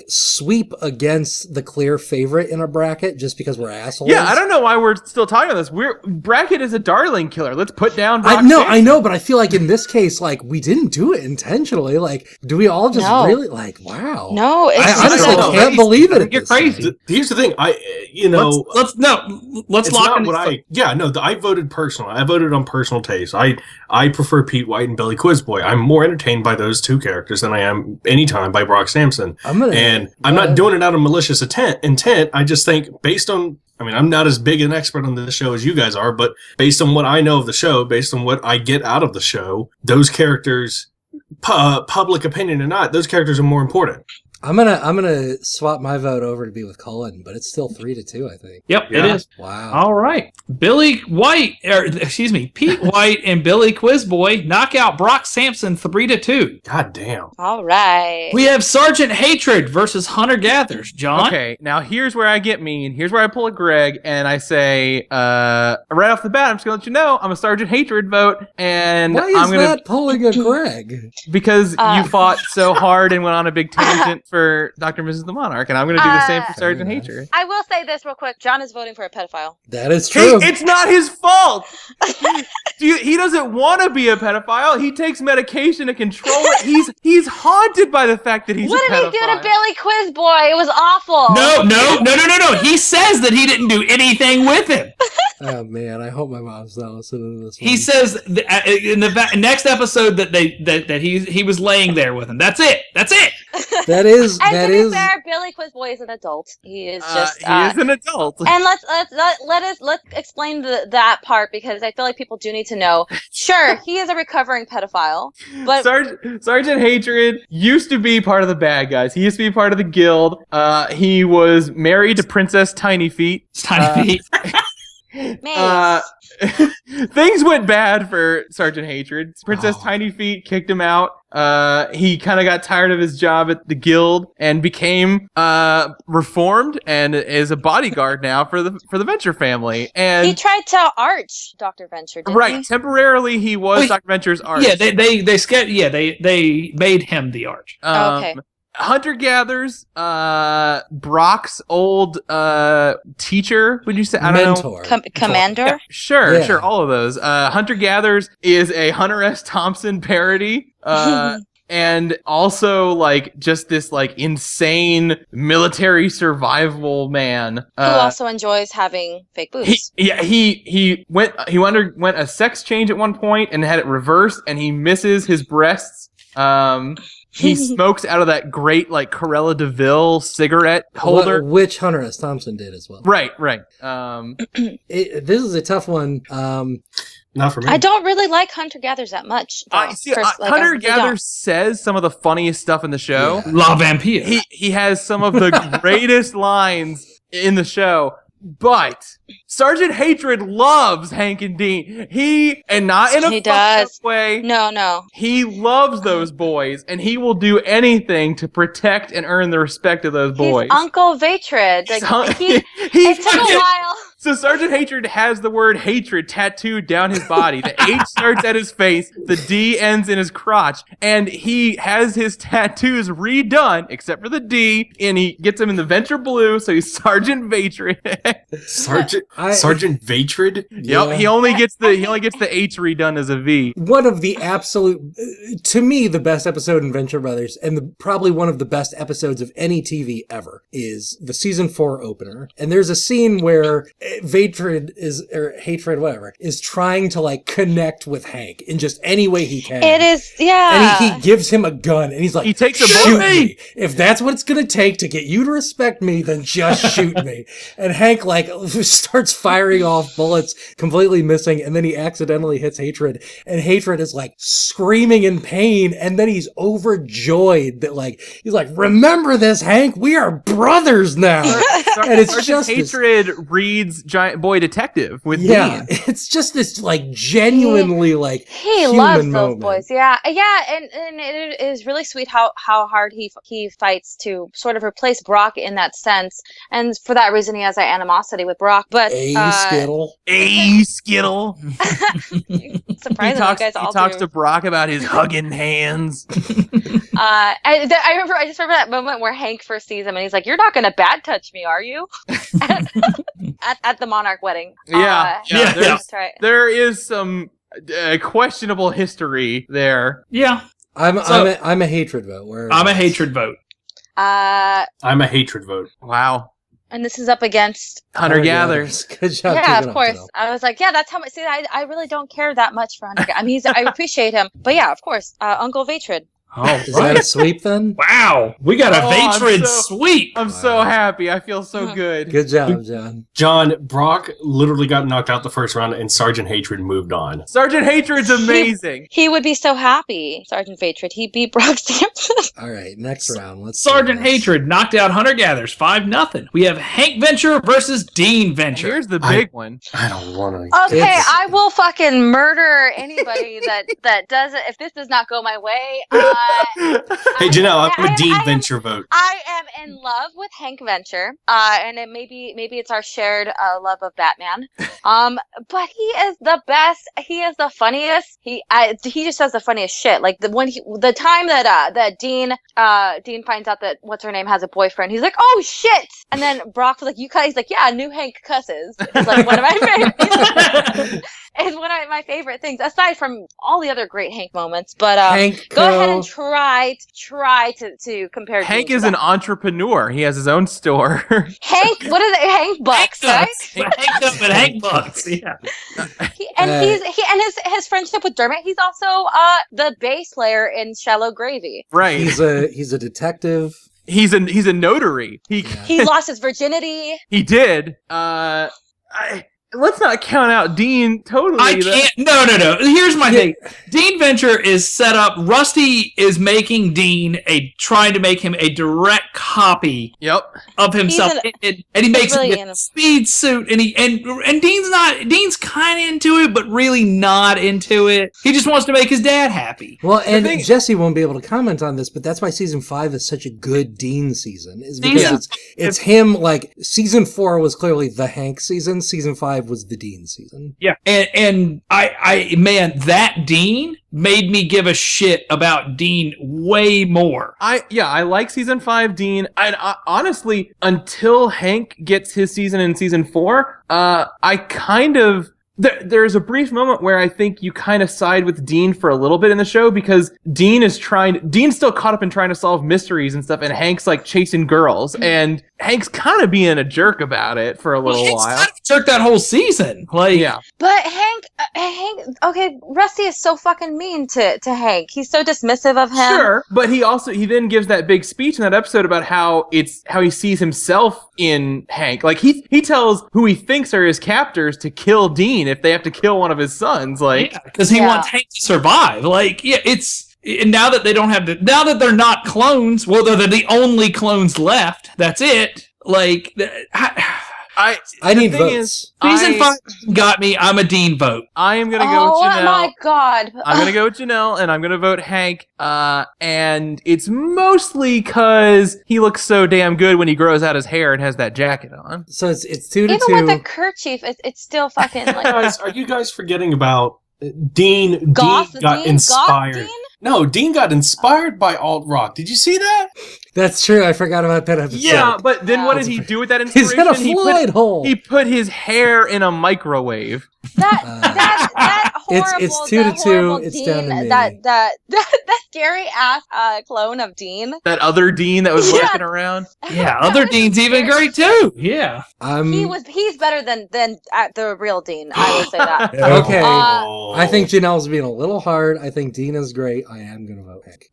sweep against the clear favorite in a bracket just because we're assholes. Yeah, I don't know why we're still talking about this. Bracket is a darling killer. Let's put down Brock. I know, but I feel like in this case, we didn't do it intentionally. Do we all just really wow? No, I honestly can't believe it. You're crazy. Here's the thing. Let's lock in. I voted personally. I voted on personal taste. I prefer Pete White and Billy Quizboy. I'm more entertained by those two characters than I am anytime by Brock Sampson. I'm not doing it out of malicious intent. I just think based on, I'm not as big an expert on the show as you guys are, but based on what I know of the show, based on what I get out of the show, those characters, public opinion or not, those characters are more important. I'm gonna swap my vote over to be with Cullen, but it's still 3-2, I think. Yep, it is. Wow. All right, Pete White and Billy Quizboy knock out Brock Sampson 3-2. God damn. All right. We have Sergeant Hatred versus Hunter Gatherers. John. Okay, now here's where I get mean. Here's where I pull a Greg and I say, right off the bat, I'm just gonna let you know I'm a Sergeant Hatred vote, and why is that pulling a Greg? Because you fought so hard and went on a big tangent for Dr. and Mrs. the Monarch, and I'm going to do the same for Sergeant Hatred. I will say this real quick. John is voting for a pedophile. That is true. Hey, it's not his fault. He doesn't want to be a pedophile. He takes medication to control it. He's haunted by the fact that he's a pedophile. What did he do to Billy Quizboy? It was awful. No. He says that he didn't do anything with him. Oh man, I hope my mom's not listening to this one. He says in the next episode that he was laying there with him. That's it. That is. And to be fair, Billy Quizboy is an adult. He is just. He is an adult. And let's explain that part, because I feel like people do need to know. Sure, he is a recovering pedophile, but Sergeant Hatred used to be part of the bad guys. He used to be part of the guild. He was married to Princess Tiny Feet. Things went bad for Sergeant Hatred. Princess Tiny Feet kicked him out. He kind of got tired of his job at the guild and became reformed and is a bodyguard now for the Venture family. And he tried to arch Dr. Venture, didn't he? Temporarily he was Dr. Venture's arch. Yeah, they made him the arch. Okay. Hunter Gatherers, Brock's old teacher, would you say? I don't know. Commander? Yeah, sure, all of those. Hunter Gatherers is a Hunter S. Thompson parody. And also, just this, insane military survival man. Who also enjoys having fake boobs. He underwent a sex change at one point and had it reversed, and he misses his breasts. He smokes out of that great, Corella DeVille cigarette holder. Which Hunter S. Thompson did as well. Right. This is a tough one. Not for me. I don't really like Hunter Gatherers that much. Hunter Gatherers says some of the funniest stuff in the show. Yeah. La Vampire. He has some of the greatest lines in the show. But Sergeant Hatred loves Hank and Dean. Not in a fucked up way. No. He loves those boys, and he will do anything to protect and earn the respect of those boys. He's Uncle Vatred. It took a while. So Sergeant Hatred has the word hatred tattooed down his body. The H starts at his face, the D ends in his crotch, and he has his tattoos redone, except for the D, and he gets them in the Venture Blue, so he's Sergeant Hatred. Sergeant Vatrid? Yep, he only gets the H redone as a V. One of the absolute, to me, the best episode in Venture Brothers, and probably one of the best episodes of any TV ever, is the season 4 opener. And there's a scene where Hatred is trying to like connect with Hank in just any way he can. It is, yeah. And he gives him a gun, and he's like, He takes a shoot bullet. me. If that's what it's going to take to get you to respect me, then just shoot me. And Hank like starts firing off bullets, completely missing, and then he accidentally hits Hatred, and Hatred is like screaming in pain, and then he's overjoyed that like, he's like, remember this, Hank? We are brothers now. And it's Sergeant just this, Hatred reads Giant Boy Detective with yeah, Dean. it's just this like genuinely like He human loves those moment. boys, yeah, and it is really sweet how hard he fights to sort of replace Brock in that sense, and for that reason he has that animosity with Brock. But Skittle. A Skittle. surprisingly, you guys all talks do. to Brock about his hugging hands. I just remember that moment where Hank first sees him, and he's like, "You're not going to bad touch me, are you?" at the Monarch wedding. Yeah. That's right. There is some questionable history there. Yeah, I'm a hatred vote. I'm a hatred vote. I'm a hatred vote. Wow. And this is up against. Hunter-gatherers. Good job. Yeah, keeping of up, course. Janelle. I was like, yeah, that's how much. See, I really don't care that much for Hunter. I mean, I appreciate him, but yeah, of course, Uncle Vatrid. Oh, Is that a sweep then? wow, we got a Oh, I'm Vatrid so- sweep. I'm so happy. I feel so good. Good job, John. John, Brock literally got knocked out the first round, and Sergeant Hatred moved on. Sergeant Hatred's amazing. He would be so happy, Sergeant Vatrid. He beat Brock Sampson. All right, next round. Let's Sergeant do this. Hatred knocked out Hunter Gatherers 5-0. We have Hank Venture versus Dean Venture. Here's the big one. I don't want to. Okay, It's- I will fucking murder anybody that doesn't. If this does not go my way, Hey, Janelle, I'm a Dean I am- Venture vote. I am in love with Hank Venture, and it maybe it's our shared love of Batman. But he is the best. He is the funniest. He just does the funniest shit. Like the time that Dean finds out that what's her name has a boyfriend, he's like, oh shit, and then Brock was like, you cuss. He's like, yeah, new Hank cusses. It's like one of my favorite. It's one of my favorite things, aside from all the other great Hank moments. But Hank, go ahead and try to compare. Hank Dean is to an that. entrepreneur. He has his own store. Hank. What is it? Hank Bucks, right? Hank up and Hank Bucks. Yeah. His friendship with Dermot. He's also the bass player in Shallow Gravy. Right. he's a detective. He's a notary. He lost his virginity. He did. Let's not count out Dean totally. I can't. No. Here's my thing. Dean Venture is set up. Rusty is making Dean trying to make him a direct copy Yep. of himself, and he makes really him in a speed suit, and Dean's kind of into it, but really not into it. He just wants to make his dad happy. Well, and thing- Jesse won't be able to comment on this, but that's why season 5 is such a good Dean season. Is because Yeah. it's him. Like season 4 was clearly the Hank season. Season 5 was the Dean season. Yeah, and I man, that Dean made me give a shit about Dean way more. I like season 5 Dean. And honestly, until Hank gets his season in season 4, I kind of there's a brief moment where I think you kind of side with Dean for a little bit in the show, because Dean's still caught up in trying to solve mysteries and stuff, and Hank's like chasing girls, and Hank's kind of being a jerk about it for a little Hank's while. kind of jerked that whole season. Like, Yeah. But Hank. Okay, Rusty is so fucking mean to Hank. He's so dismissive of him. Sure, but he then gives that big speech in that episode about how he sees himself in Hank. Like he tells who he thinks are his captors to kill Dean if they have to kill one of his sons. Like, because he wants Hank to survive. Like, yeah, it's now that they don't have now that they're not clones. Well, they're the only clones left. That's it. Like, I the need thing votes. Season 5 got me. I'm a Dean vote. I am gonna go Oh with Janelle. my god. I'm gonna go with Janelle, and I'm gonna vote Hank. And it's mostly because he looks so damn good when he grows out his hair and has that jacket on. So it's 2 to Even 2. with the kerchief, it's still fucking like Guys, are you guys forgetting about Dean? Goth Dean got Dean? inspired. Goth Dean? No, Dean got inspired by alt rock. Did you see that? That's true. I forgot about that episode. Yeah, but then what Yeah. did he do with that He's inspiration? got a Floyd hole. He put his hair in a microwave. That horrible. it's 2 to that 2. horrible It's Dean, down to me. That scary ass clone of Dean. That other Dean that was Yeah. walking around. Yeah, other Dean's even great too. Yeah. He's better than the real Dean. I will say that. Okay. Oh. I think Janelle's being a little hard. I think Dean is great. I am going to vote Hank.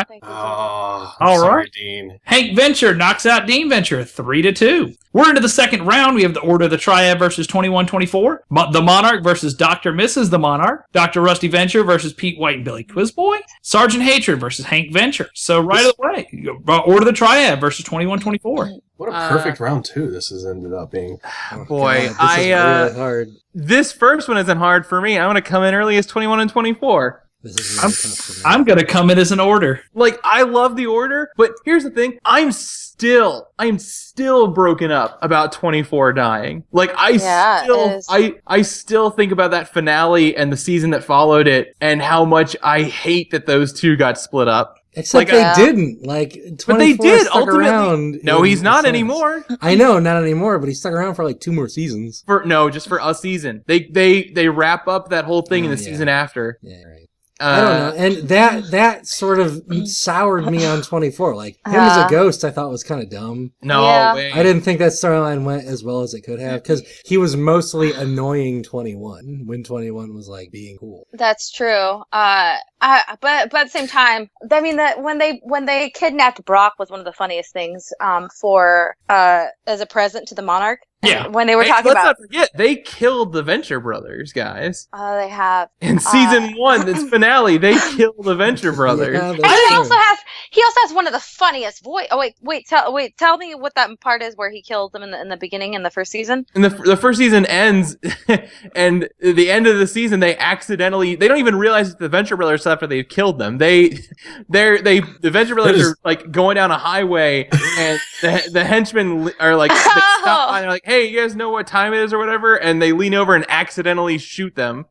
Thank you, Oh, All sorry, right. Dean. Hank Venture knocks out Dean Venture 3-2. We're into the second round. We have the Order of the Triad versus 2124. The Monarch versus Dr. Mrs. the Monarch. Dr. Rusty Venture versus Pete White and Billy Quizboy. Sergeant Hatred versus Hank Venture. So right away, Order of the Triad versus 2124. What a perfect round two this has ended up being. Oh, Boy, God, this is really hard. This first one isn't hard for me. I'm gonna come in early as 21 and 24. This is really tough for me. I'm going to come in as an order. Like, I love the order, but here's the thing. I'm still broken up about 24 dying. Like, I still think about that finale and the season that followed it and how much I hate that those two got split up. Except like, they didn't. Like, 24 But they did, stuck ultimately. around. No, in he's not a sense. anymore. I know, not anymore, but he stuck around for like 2 more seasons. Just for a season. They wrap up that whole thing in the season after. Yeah, right. I don't know. And that sort of soured me on 24. Like, him as a ghost, I thought was kind of dumb. No Yeah. way. I didn't think that storyline went as well as it could have, because he was mostly annoying 21 when 21 was like being cool. That's true. But at the same time, I mean that when they kidnapped Brock was one of the funniest things for as a present to the Monarch. Yeah. When they were talking let's about not forget, they killed the Venture Brothers, guys. they have In season 1, its finale, they killed the Venture Brothers. Yeah, that's and he true. also has one of the funniest voice. Oh wait, tell me what that part is where he kills them in the beginning in the first season. And the first season ends, and at the end of the season, they don't even realize it's the Venture Brothers after they've killed them. The Venture Brothers are like going down a highway, and the henchmen are like, they stop by and they're like, hey, you guys know what time it is or whatever? And they lean over and accidentally shoot them.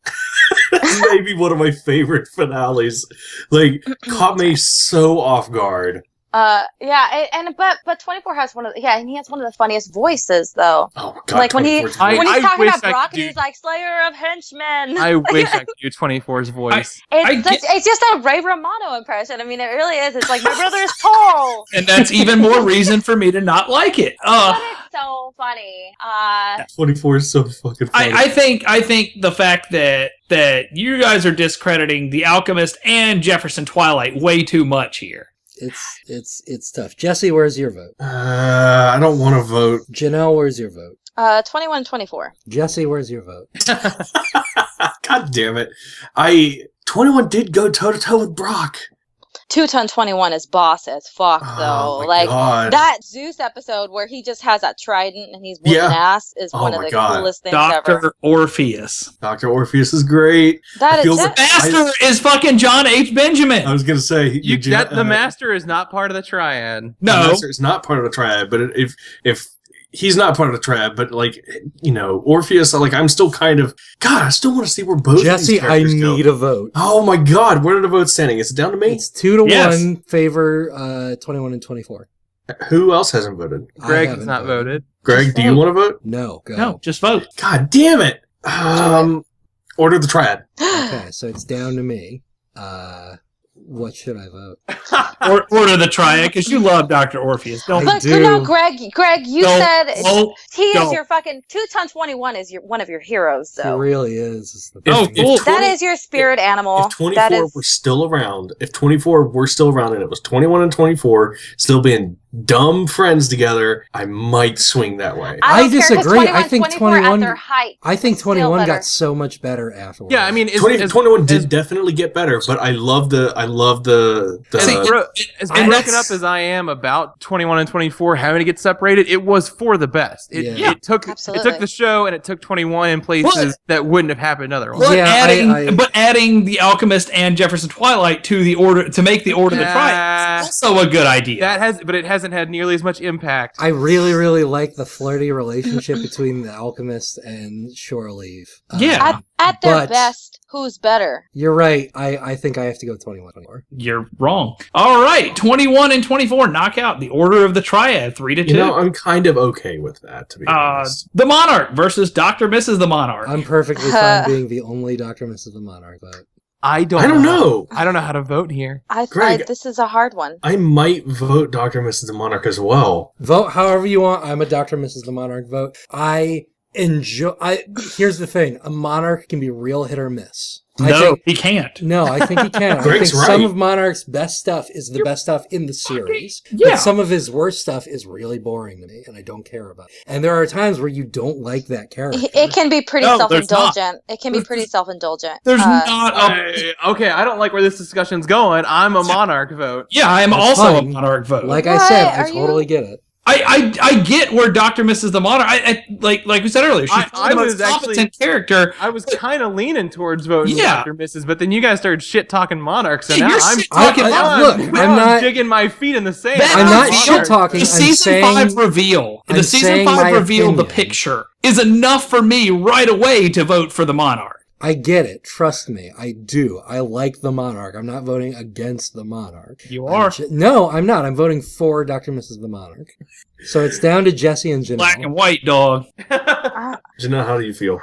This may be one of my favorite finales. Like, caught me so off guard. But 24 has and he has one of the funniest voices though. Oh my God! Like when 24 's when great. he's I talking wish about I Brock could and do- he's like Slayer of Henchmen. I wish I could do 24's voice. It's just a Ray Romano impression. I mean, it really is. It's like my brother is Paul. And that's even more reason for me to not like it. But it's so funny. 24 is so fucking funny. I think the fact that you guys are discrediting The Alchemist and Jefferson Twilight way too much here. It's tough. Jesse, where's your vote? I don't want to vote. Janelle, where's your vote? 21-24. Jesse, where's your vote? God damn it! 21 did go toe to toe with Brock. 2-ton-21 is boss as fuck Oh though. my Like God. that Zeus episode where he just has that trident and he's whooping ass is Oh one of my the God. coolest things ever. Dr. Orpheus. Dr. Orpheus is great. That I is feel that, Master is fucking John H. Benjamin. I was gonna say The Master is not part of the triad. No. The Master is not part of the triad, but if he's not part of the triad, but like Orpheus, like I'm still kind of I still want to see where both Jesse, these I characters go. need a vote. Oh my God, where are the votes standing? Is it down to me? It's 2-1 Yes. favor 21 and 24. Who else hasn't voted? Greg has haven't not voted. Greg, do you want to vote? No, go. No, just vote. God damn it! Order the triad. Okay, so it's down to me. What should I vote? Order the Triad, because you love Dr. Orpheus. Don't I but do. no, Greg, you Don't- said don't- he is don't. your fucking 2-ton-21 is one of your heroes It though. really is the Oh, thing. cool. That is your spirit animal. If 24 that is were still around, and it was 21 and 24 still being dumb friends together, I might swing that way. I don't care, 'cause disagree. 21, I think 24 at 21 their height. I think was still 21 better. got so much better afterwards. Yeah, I mean, 21 did definitely get better, but I love the See, as and broken that's- up as I am about 21 and 24 having to get separated, it was for the best. It took Absolutely. the show and it took 21 in places that wouldn't have happened otherwise. But Yeah, adding the Alchemist and Jefferson Twilight to the order to make the Order of the Triad is also a good idea. But it hasn't had nearly as much impact. I really, really like the flirty relationship between the Alchemist and Shore Leave. Yeah. At their but- best, who's better? You're right. I think I have to go 21, 24. You're wrong. All right, 21 and 24 knock out the Order of the Triad 3-2. You know, I'm kind of okay with that, to be honest. The Monarch versus Dr. Mrs. the Monarch. I'm perfectly fine being the only Dr. Mrs. the Monarch, but I don't know. I don't know how to vote here. Greg, this is a hard one. I might vote Dr. Mrs. the Monarch as well. vote however you want. I'm a Dr. Mrs. the Monarch vote. Here's the thing. A Monarch can be real hit or miss. He can't. No, I think he can. I Greg's think some right. of Monarch's best stuff is the best stuff in the series. Yeah. But some of his worst stuff is really boring to me, and I don't care about it. And there are times where you don't like that character. It can be pretty No, there's not. self-indulgent. It can be pretty self-indulgent. There's not a... Okay, I don't like where this discussion's going. I'm a Monarch vote. Yeah, I am That's also fine. a Monarch vote. Like I What? said, I Are totally you- get it. I get where Dr. Mrs. the Monarch... like we said earlier, she's I the was most competent character. I was kind of leaning towards voting Yeah. Dr. Mrs., but then you guys started shit talking Monarchs, and Yeah, now you're I'm shit-talking Monarchs. Look, now I'm not- digging my feet in the sand. That- I'm not Monarch. shit talking. The I'm season saying 5 reveal, I'm the season saying 5 my reveal, the opinion. picture is enough for me right away to vote for the Monarch. I get it. Trust me. I do. I like the Monarch. I'm not voting against the Monarch. You are. No, I'm not. I'm voting for Dr. Mrs. the Monarch. So it's down to Jesse and Janelle. Black and white, dog. Janelle, how do you feel?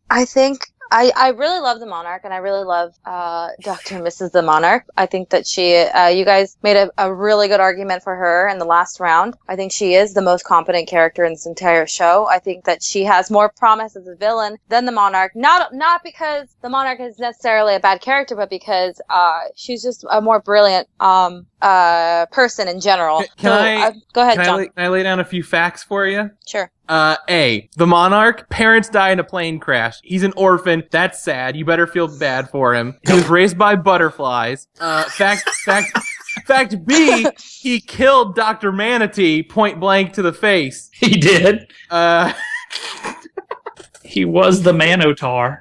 I think I really love the Monarch, and I really love Dr. and Mrs. the Monarch. I think that you guys made a really good argument for her in the last round. I think she is the most competent character in this entire show. I think that she has more promise as a villain than the Monarch. Not because the Monarch is necessarily a bad character, but because she's just a more brilliant person in general. Can I- Go ahead, Can John. I lay down a few facts for you? Sure. A, the Monarch, parents die in a plane crash. He's an orphan. That's sad. You better feel bad for him. He was raised by butterflies. Fact B, he killed Dr. Manatee point blank to the face. He did. Uh, He was the Manotar.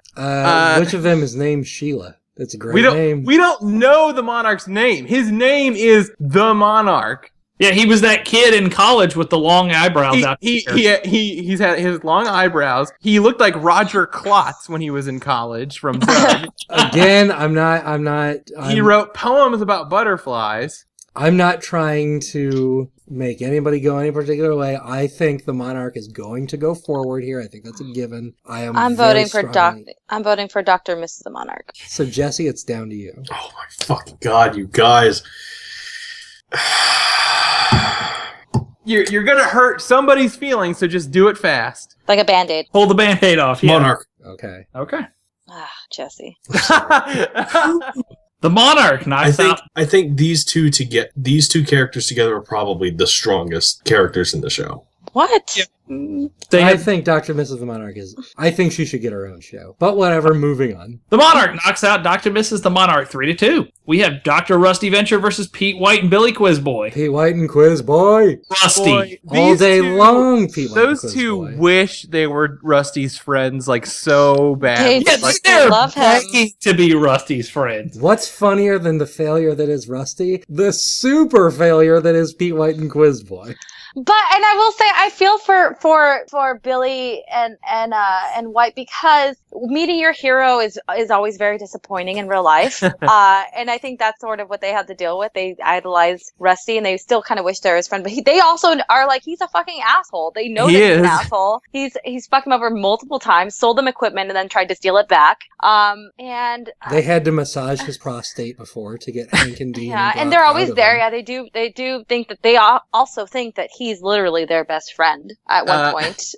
Which of them is named Sheila? That's a great we name. don't know the Monarch's name. His name is the Monarch. Yeah, he was that kid in college with the long eyebrows out there. He's had his long eyebrows. He looked like Roger Klotz when he was in college from Doug. Again, He wrote poems about butterflies. I'm not trying to make anybody go any particular way. I think the Monarch is going to go forward here. I think that's a given. I'm voting for Dr. and Mrs. the Monarch. So Jesse, it's down to you. Oh my fucking god, you guys. You're gonna hurt somebody's feelings, so just do it fast. Like a Band-Aid. Pull the Band-Aid off. Yeah. Monarch. Okay. Okay. Jesse. The Monarch knocks out. I think these two characters together are probably the strongest characters in the show. What? They I have- think Dr. Mrs. the Monarch is. I think she should get her own show. But whatever, moving on. The Monarch knocks out Dr. Mrs. the Monarch 3-2. We have Dr. Rusty Venture versus Pete White and Billy Quizboy. Pete White and Quiz Boy. Rusty. Boy, All these day two- long, Pete White and Those Quiz two Boy. wish they were Rusty's friends like so bad. They- Yeah, Like, they're love him. begging to be Rusty's friends. What's funnier than the failure that is Rusty? The super failure that is Pete White and Quiz Boy. But I will say I feel for Billy and White, because meeting your hero is always very disappointing in real life. And I think that's sort of what they have to deal with. They idolize Rusty and they still kind of wish they're his friend, but they also are like, he's a fucking asshole. They know that He he's an is. asshole. He's fucked them over multiple times, sold them equipment, and then tried to steal it back. And They had to massage his prostate before to get Hank and Dean. yeah, and Brock they're out always of there. him. Yeah, they do think that they also think that he's literally their best friend at one point.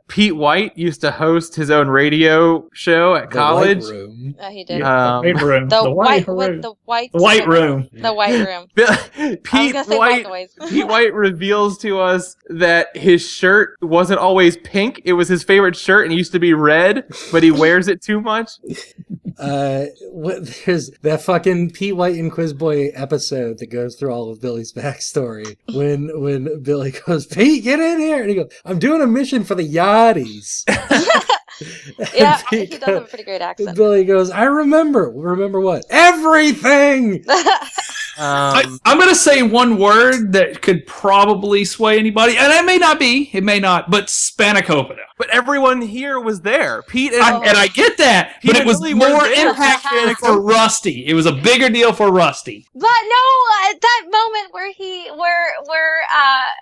Pete White used to host his own radio show at The White college. Room. He did. White Room. The White white room. with the white The white room. The white room. I was Pete gonna say White. white noise. Pete White reveals to us that his shirt wasn't always pink. It was his favorite shirt and it used to be red, but he wears it too much. There's that fucking Pete White and Quiz Boy episode that goes through all of Billy's backstory. When Billy goes, Pete, get in here, and he goes, I'm doing a mission for the Yachties. Yeah, he Pete does have a pretty great accent. Billy goes, I remember. Remember what? Everything. I'm going to say one word that could probably sway anybody, and it may not be, but spanakopita. But everyone here was there. Pete and And I get that, Pete but it and was Billy more weren't there. impactful for Rusty. It was a bigger deal for Rusty. But no, that moment where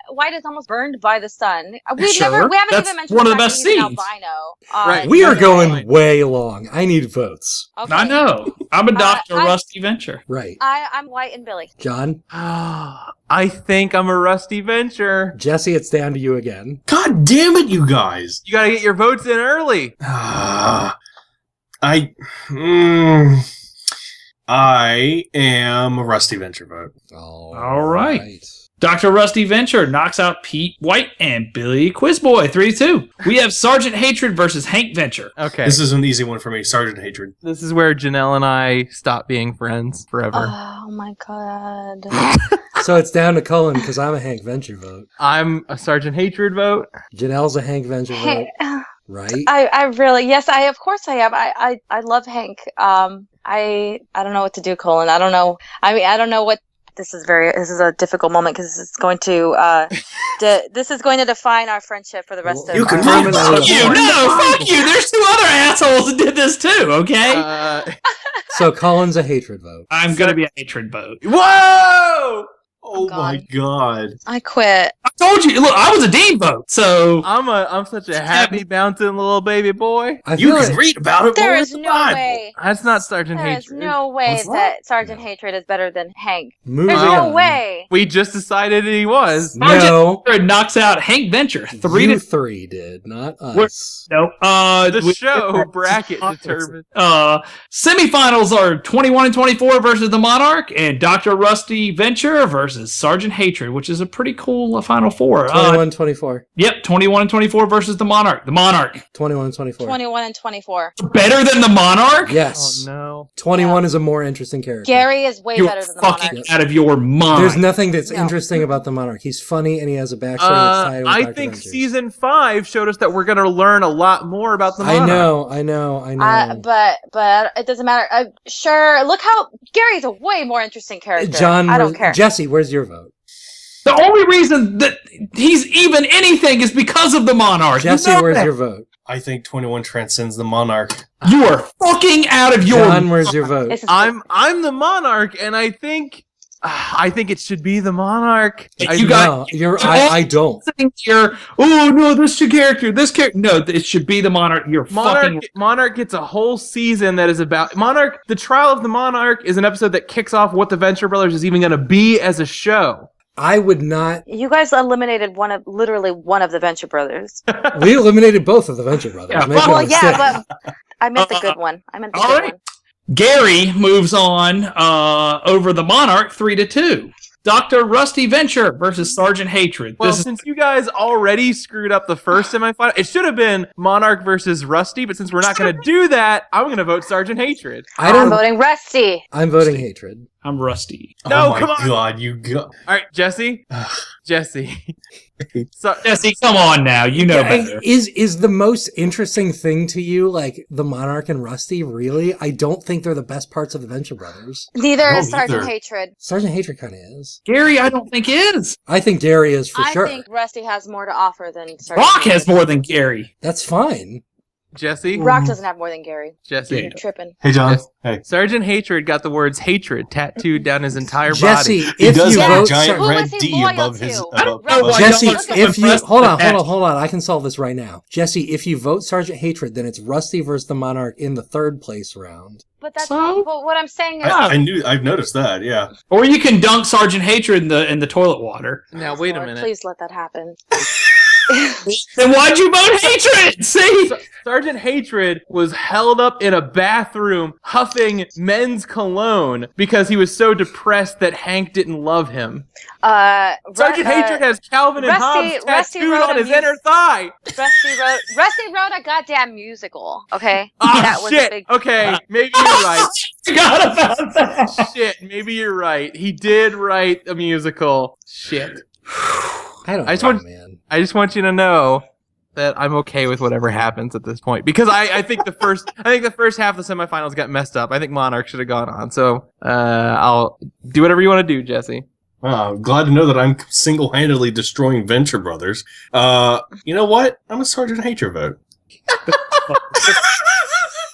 White is almost burned by the sun. We Sure. haven't That's even mentioned one of the fact best that he's an scenes. albino. Right. We are the going movie. way long. I need votes. Okay. I know. I'm a Dr. I- Rusty Venture. Right. I'm White and Billy. John, I think I'm a Rusty Venture. Jesse, it's down to you again. God damn it, you guys. You gotta get your votes in early. I am a Rusty Venture vote. All right. Dr. Rusty Venture knocks out Pete White and Billy Quizboy 3-2. We have Sergeant Hatred versus Hank Venture. Okay. This is an easy one for me. Sergeant Hatred. This is where Janelle and I stop being friends forever. Oh my god. So it's down to Cullen because I'm a Hank Venture vote. I'm a Sergeant Hatred vote. Janelle's a Hank Venture vote. Right? I really, yes, of course I am. I love Hank. I don't know what to do, Colin. I don't know. I mean, I don't know what. This is a difficult moment because this is going to define our friendship for the rest of. You can I'm Fuck you! No, fuck you! There's two other assholes that did this too. Okay. So Cullen's a hatred vote. I'm gonna be a hatred vote. Whoa! Oh my god. I quit. I told you. Look, I was a Dean vote. So I'm such a happy bouncing little baby boy. I You feel can like read about it. There more is in the no Bible. way. That's not Sergeant There is Hatred. no way What's that Sergeant Hatred is better than Hank. move There's on. no way. We just decided he was. No, Hatred knocks out Hank Venture 3 you to three did, not We're- us. no. The show bracket determined. Semifinals are 21 and 24 versus the Monarch, and Dr. Rusty Venture versus Sergeant Hatred, which is a pretty cool Final Four. 21-24. Yep, 21 and 24 versus the Monarch. The Monarch 21-24. 21 and 24. better than the Monarch? Yes. Oh no. 21 is a more interesting character. Gary is way You're better than the fucking Monarch. out of your mind. There's nothing that's No. interesting about the Monarch. He's funny and he has a backstory that's tied with I Dr. think Ventures. season 5 showed us that we're gonna learn a lot more about the Monarch. I know. But it doesn't matter. Sure, look how Gary's a way more interesting character. John, I don't care. Jesse, where's your vote? the only reason that he's even anything is because of the Monarch. Jesse, You know where's that. your vote? I think 21 transcends the Monarch. You are fucking out of your John, where's your vote? This is I'm the Monarch, and I think it should be the Monarch. You got- No, I don't. sitting here. Oh no, this character. No, it should be the Monarch. You're fucking. Monarch gets a whole season that is about Monarch. The Trial of the Monarch is an episode that kicks off what the Venture Brothers is even going to be as a show. I would not. You guys eliminated literally one of the Venture Brothers. We eliminated both of the Venture Brothers. Yeah, Make no Well, yeah, mistake. but I meant the good one. I meant the all good right. one. Gary moves on over the Monarch 3-2. Dr. Rusty Venture versus Sergeant Hatred. Well, This is since you guys already screwed up the first semifinal, it should have been Monarch versus Rusty, but since we're not going to do that, I'm going to vote Sergeant Hatred. I I'm don't. voting Rusty. I'm voting hatred. I'm Rusty. No, oh my come on. god, you go. All right, Jesse. Jesse. So, Jesse, come on now. You know better. Is the most interesting thing to you like the Monarch and Rusty? Really? I don't think they're the best parts of the Venture Brothers. Neither I is don't either. Sergeant Hatred. Sergeant Hatred kind of is. Gary, I don't think is. I think Gary is for I sure. think Rusty has more to offer than Sergeant Rock Hatred. has more than Gary. That's fine. Jesse. Rock doesn't have more than Gary. Jesse. Yeah. Tripping. Hey, John. Yes. Hey. Sergeant Hatred got the words hatred tattooed down his entire Jesse, body. He if does you have a vote, giant Who red was he D loyal above to? his. I Above, know why Jesse, y'all are so if you impressed hold with on, that. hold on, I can solve this right now. Jesse, if you vote Sergeant Hatred, then it's Rusty versus the Monarch in the third place round. But that's So? but what I'm saying is I've noticed that. Yeah. Or you can dunk Sergeant Hatred in the toilet water. Now, wait a Lord, minute. please let that happen. Then why'd you vote hatred? See? Sergeant Hatred was held up in a bathroom huffing men's cologne because he was so depressed that Hank didn't love him. Sergeant Hatred has Calvin and Hobbes tattooed on his inner thigh. Rusty wrote a goddamn musical. Okay. Oh shit. Okay, maybe you're right. Forgot about that. Shit, maybe you're right. He did write a musical. Shit. I just want you to know that I'm okay with whatever happens at this point because I think the first half of the semifinals got messed up. I think Monarch should have gone on. So I'll do whatever you want to do, Jesse. Glad to know that I'm single-handedly destroying Venture Brothers. You know what? I'm a Sergeant Hatred vote.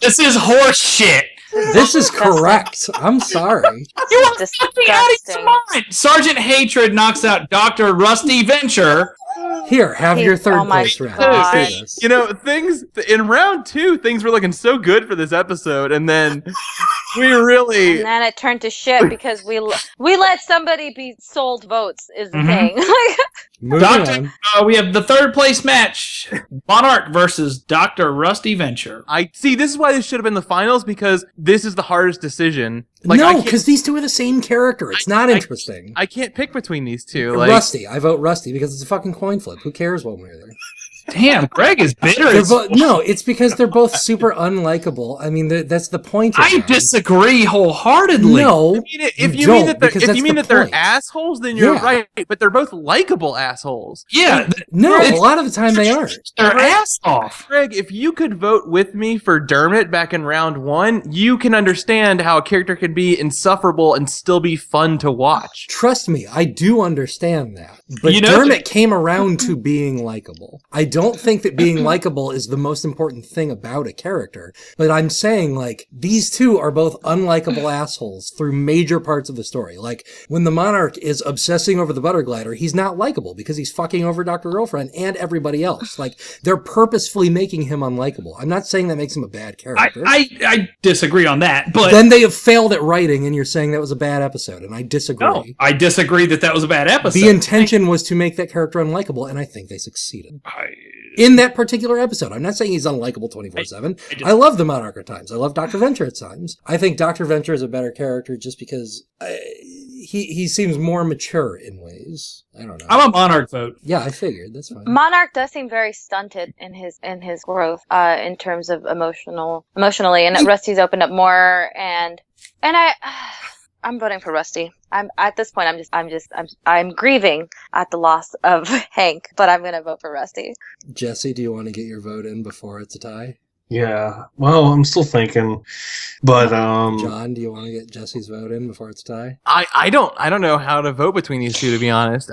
This is horse shit. This is correct. I'm sorry. You are fucking out of your mind. Sergeant Hatred knocks out Dr. Rusty Venture. Here, have your third place round. Let's do this. You know, things in round 2, things were looking so good for this episode, and then we really. And then it turned to shit because we let somebody be sold votes. Is the thing. Moving on. We have the third place match: Monarch versus Dr. Rusty Venture. I see. This is why this should have been the finals because this is the hardest decision. No, because these two are the same character. It's not interesting. I can't pick between these two. Rusty. I vote Rusty because it's a fucking coin flip. Who cares one way or the other? Damn, Greg is bitter. No, it's because they're both super unlikable. I mean, that's the point. I disagree wholeheartedly. No, I mean, if you mean that they're assholes, then you're right. But they're both likable assholes. Yeah. No, a lot of the time they aren't. They're ass off. Greg, if you could vote with me for Dermot back in round 1, you can understand how a character can be insufferable and still be fun to watch. Trust me, I do understand that. But Dermot came around to being likable. I don't think that being likable is the most important thing about a character, but I'm saying, like, these two are both unlikable assholes through major parts of the story. Like, when the Monarch is obsessing over the butter glider, he's not likable because he's fucking over Dr. Girlfriend and everybody else. Like, they're purposefully making him unlikable. I'm not saying that makes him a bad character. I disagree on that, but... Then they have failed at writing, and you're saying that was a bad episode, and I disagree. No, I disagree that was a bad episode. The intention was to make that character unlikable, and I think they succeeded. In that particular episode. I'm not saying he's unlikable 24/7. I love the Monarch at times. I love Dr. Venture at times. I think Dr. Venture is a better character just because he seems more mature in ways. I don't know. I'm a Monarch vote. Yeah, I figured. That's fine. Monarch does seem very stunted in his growth in terms of emotionally, and Rusty's opened up more, and I'm voting for Rusty. I'm at this point. I'm grieving at the loss of Hank, but I'm gonna vote for Rusty. Jesse, do you want to get your vote in before it's a tie? Yeah. Well, I'm still thinking, but John, do you want to get Jesse's vote in before it's a tie? I don't know how to vote between these two, to be honest.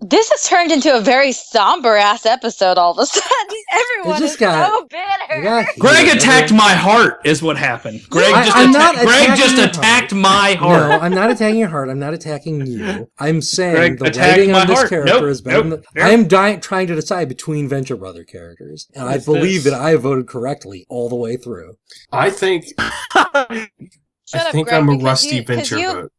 This has turned into a very somber ass episode all of a sudden. Everyone is so bitter. Greg attacked my heart is what happened. Greg just attacked my heart. No, I'm not attacking your heart. I'm not attacking you. I'm saying the writing on this character is better. I am trying to decide between Venture Brother characters, and I believe that I voted correctly all the way through. I think Greg, I'm a Rusty Venture vote.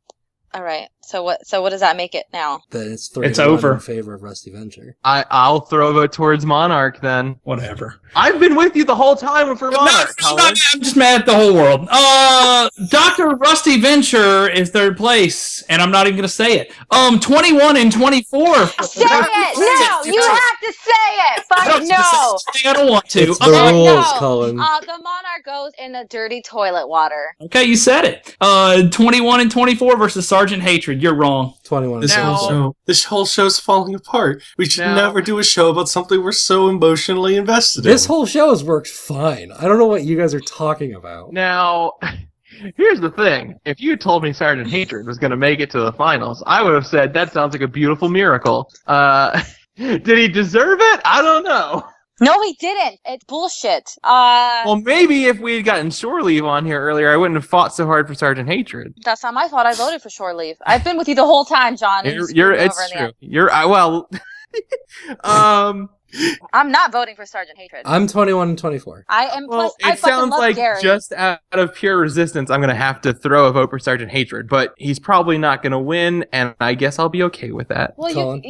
All right. So what does that make it now? Then it's 3-1 over in favor of Rusty Venture. I'll throw a vote towards Monarch then. Whatever. I've been with you the whole time for Monarch. I'm just mad at the whole world. Dr. Rusty Venture is third place, and I'm not even gonna say it. 21 and 24. Say it! No! You have to say it! Fuck no! I don't want to. It's the rules, Cullen. The Monarch goes in the dirty toilet water. Okay, you said it. 21 and 24 versus Sergeant Hatred. You're wrong. 21. This whole show's falling apart. We should never do a show about something we're so emotionally invested in. This whole show has worked fine. I don't know what you guys are talking about. Now, here's the thing. If you had told me Sergeant Hatred was going to make it to the finals, I would have said, that sounds like a beautiful miracle. Did he deserve it? I don't know. No, he didn't. It's bullshit. Well, maybe if we had gotten Shore Leave on here earlier, I wouldn't have fought so hard for Sergeant Hatred. That's not my fault. I voted for Shore Leave. I've been with you the whole time, John. It's true. I'm not voting for Sergeant Hatred. I'm 21 and 24. I am. Well, I sounds love like Gary. just out of pure resistance, I'm going to have to throw a vote for Sergeant Hatred, but he's probably not going to win, and I guess I'll be okay with that. Well,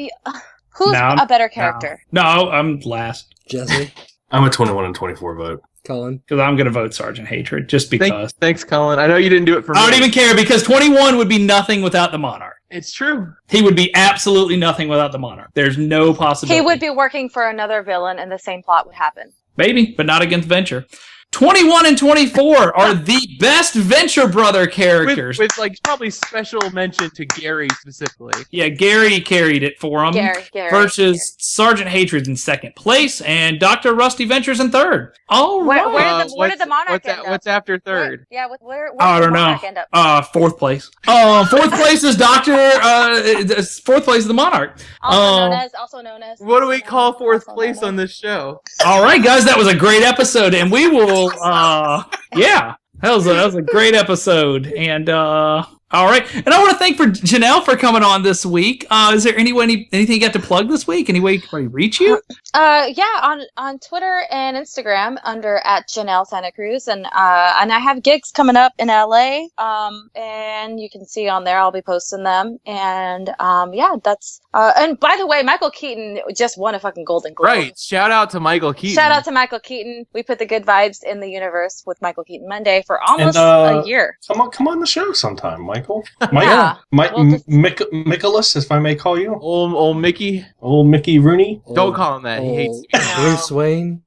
Who's No, a better character? No, I'm last Jesse, I'm a 21 and 24 vote. Cullen. because I'm going to vote Sergeant Hatred just because. Thanks, Cullen. I know you didn't do it for me. I don't even care because 21 would be nothing without the Monarch. It's true. He would be absolutely nothing without the Monarch. There's no possibility. He would be working for another villain, and the same plot would happen. Maybe, but not against Venture. 21 and 24 are the best Venture Brother characters. With like probably special mention to Gary specifically. Yeah, Gary carried it for him. Gary. Versus Sergeant Hatred's in second place and Dr. Rusty Ventures in third. All right. Where did the Monarch end up? What's after third? Where I did don't the know. Monarch end up? Fourth place. Fourth place is fourth place is the Monarch. Also known as. What do we call fourth place on this show? All right, guys, that was a great episode, and we will. Yeah, that was a great episode, and all right, and I want to thank for Janelle for coming on this week. Is there anything you got to plug this week? Any way to reach you? On Twitter and Instagram under @Janel SantaCruz, and I have gigs coming up in LA. And you can see on there I'll be posting them, and that's and by the way, Michael Keaton just won a fucking Golden Globe. Right. Shout out to Michael Keaton. Shout out to Michael Keaton. We put the good vibes in the universe with Michael Keaton Monday for almost a year. Come on the show sometime, Michael. Yeah. Nicholas, if I may call you. Old Mickey. Old Mickey Rooney. Don't call him that. He hates me. Bruce Wayne.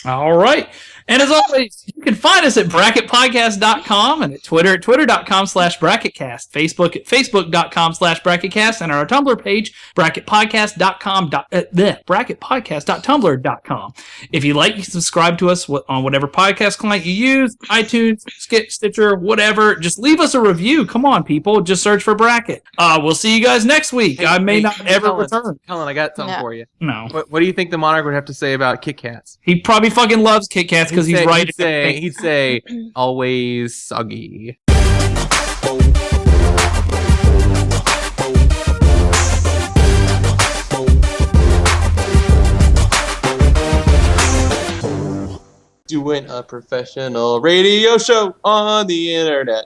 All right. And as always, you can find us at bracketpodcast.com and at Twitter at twitter.com/bracketcast, Facebook at facebook.com/bracketcast, and our Tumblr page, bracketpodcast.tumblr.com. If you like, you can subscribe to us on whatever podcast client you use, iTunes, Stitcher, whatever. Just leave us a review. Come on, people. Just search for Bracket. We'll see you guys next week. I may not ever return. Cullen, I got something for you. No. What do you think the Monarch would have to say about Kit Kats? He probably fucking loves Kit Kats because he's right. He'd say, always soggy. Doing a professional radio show on the internet.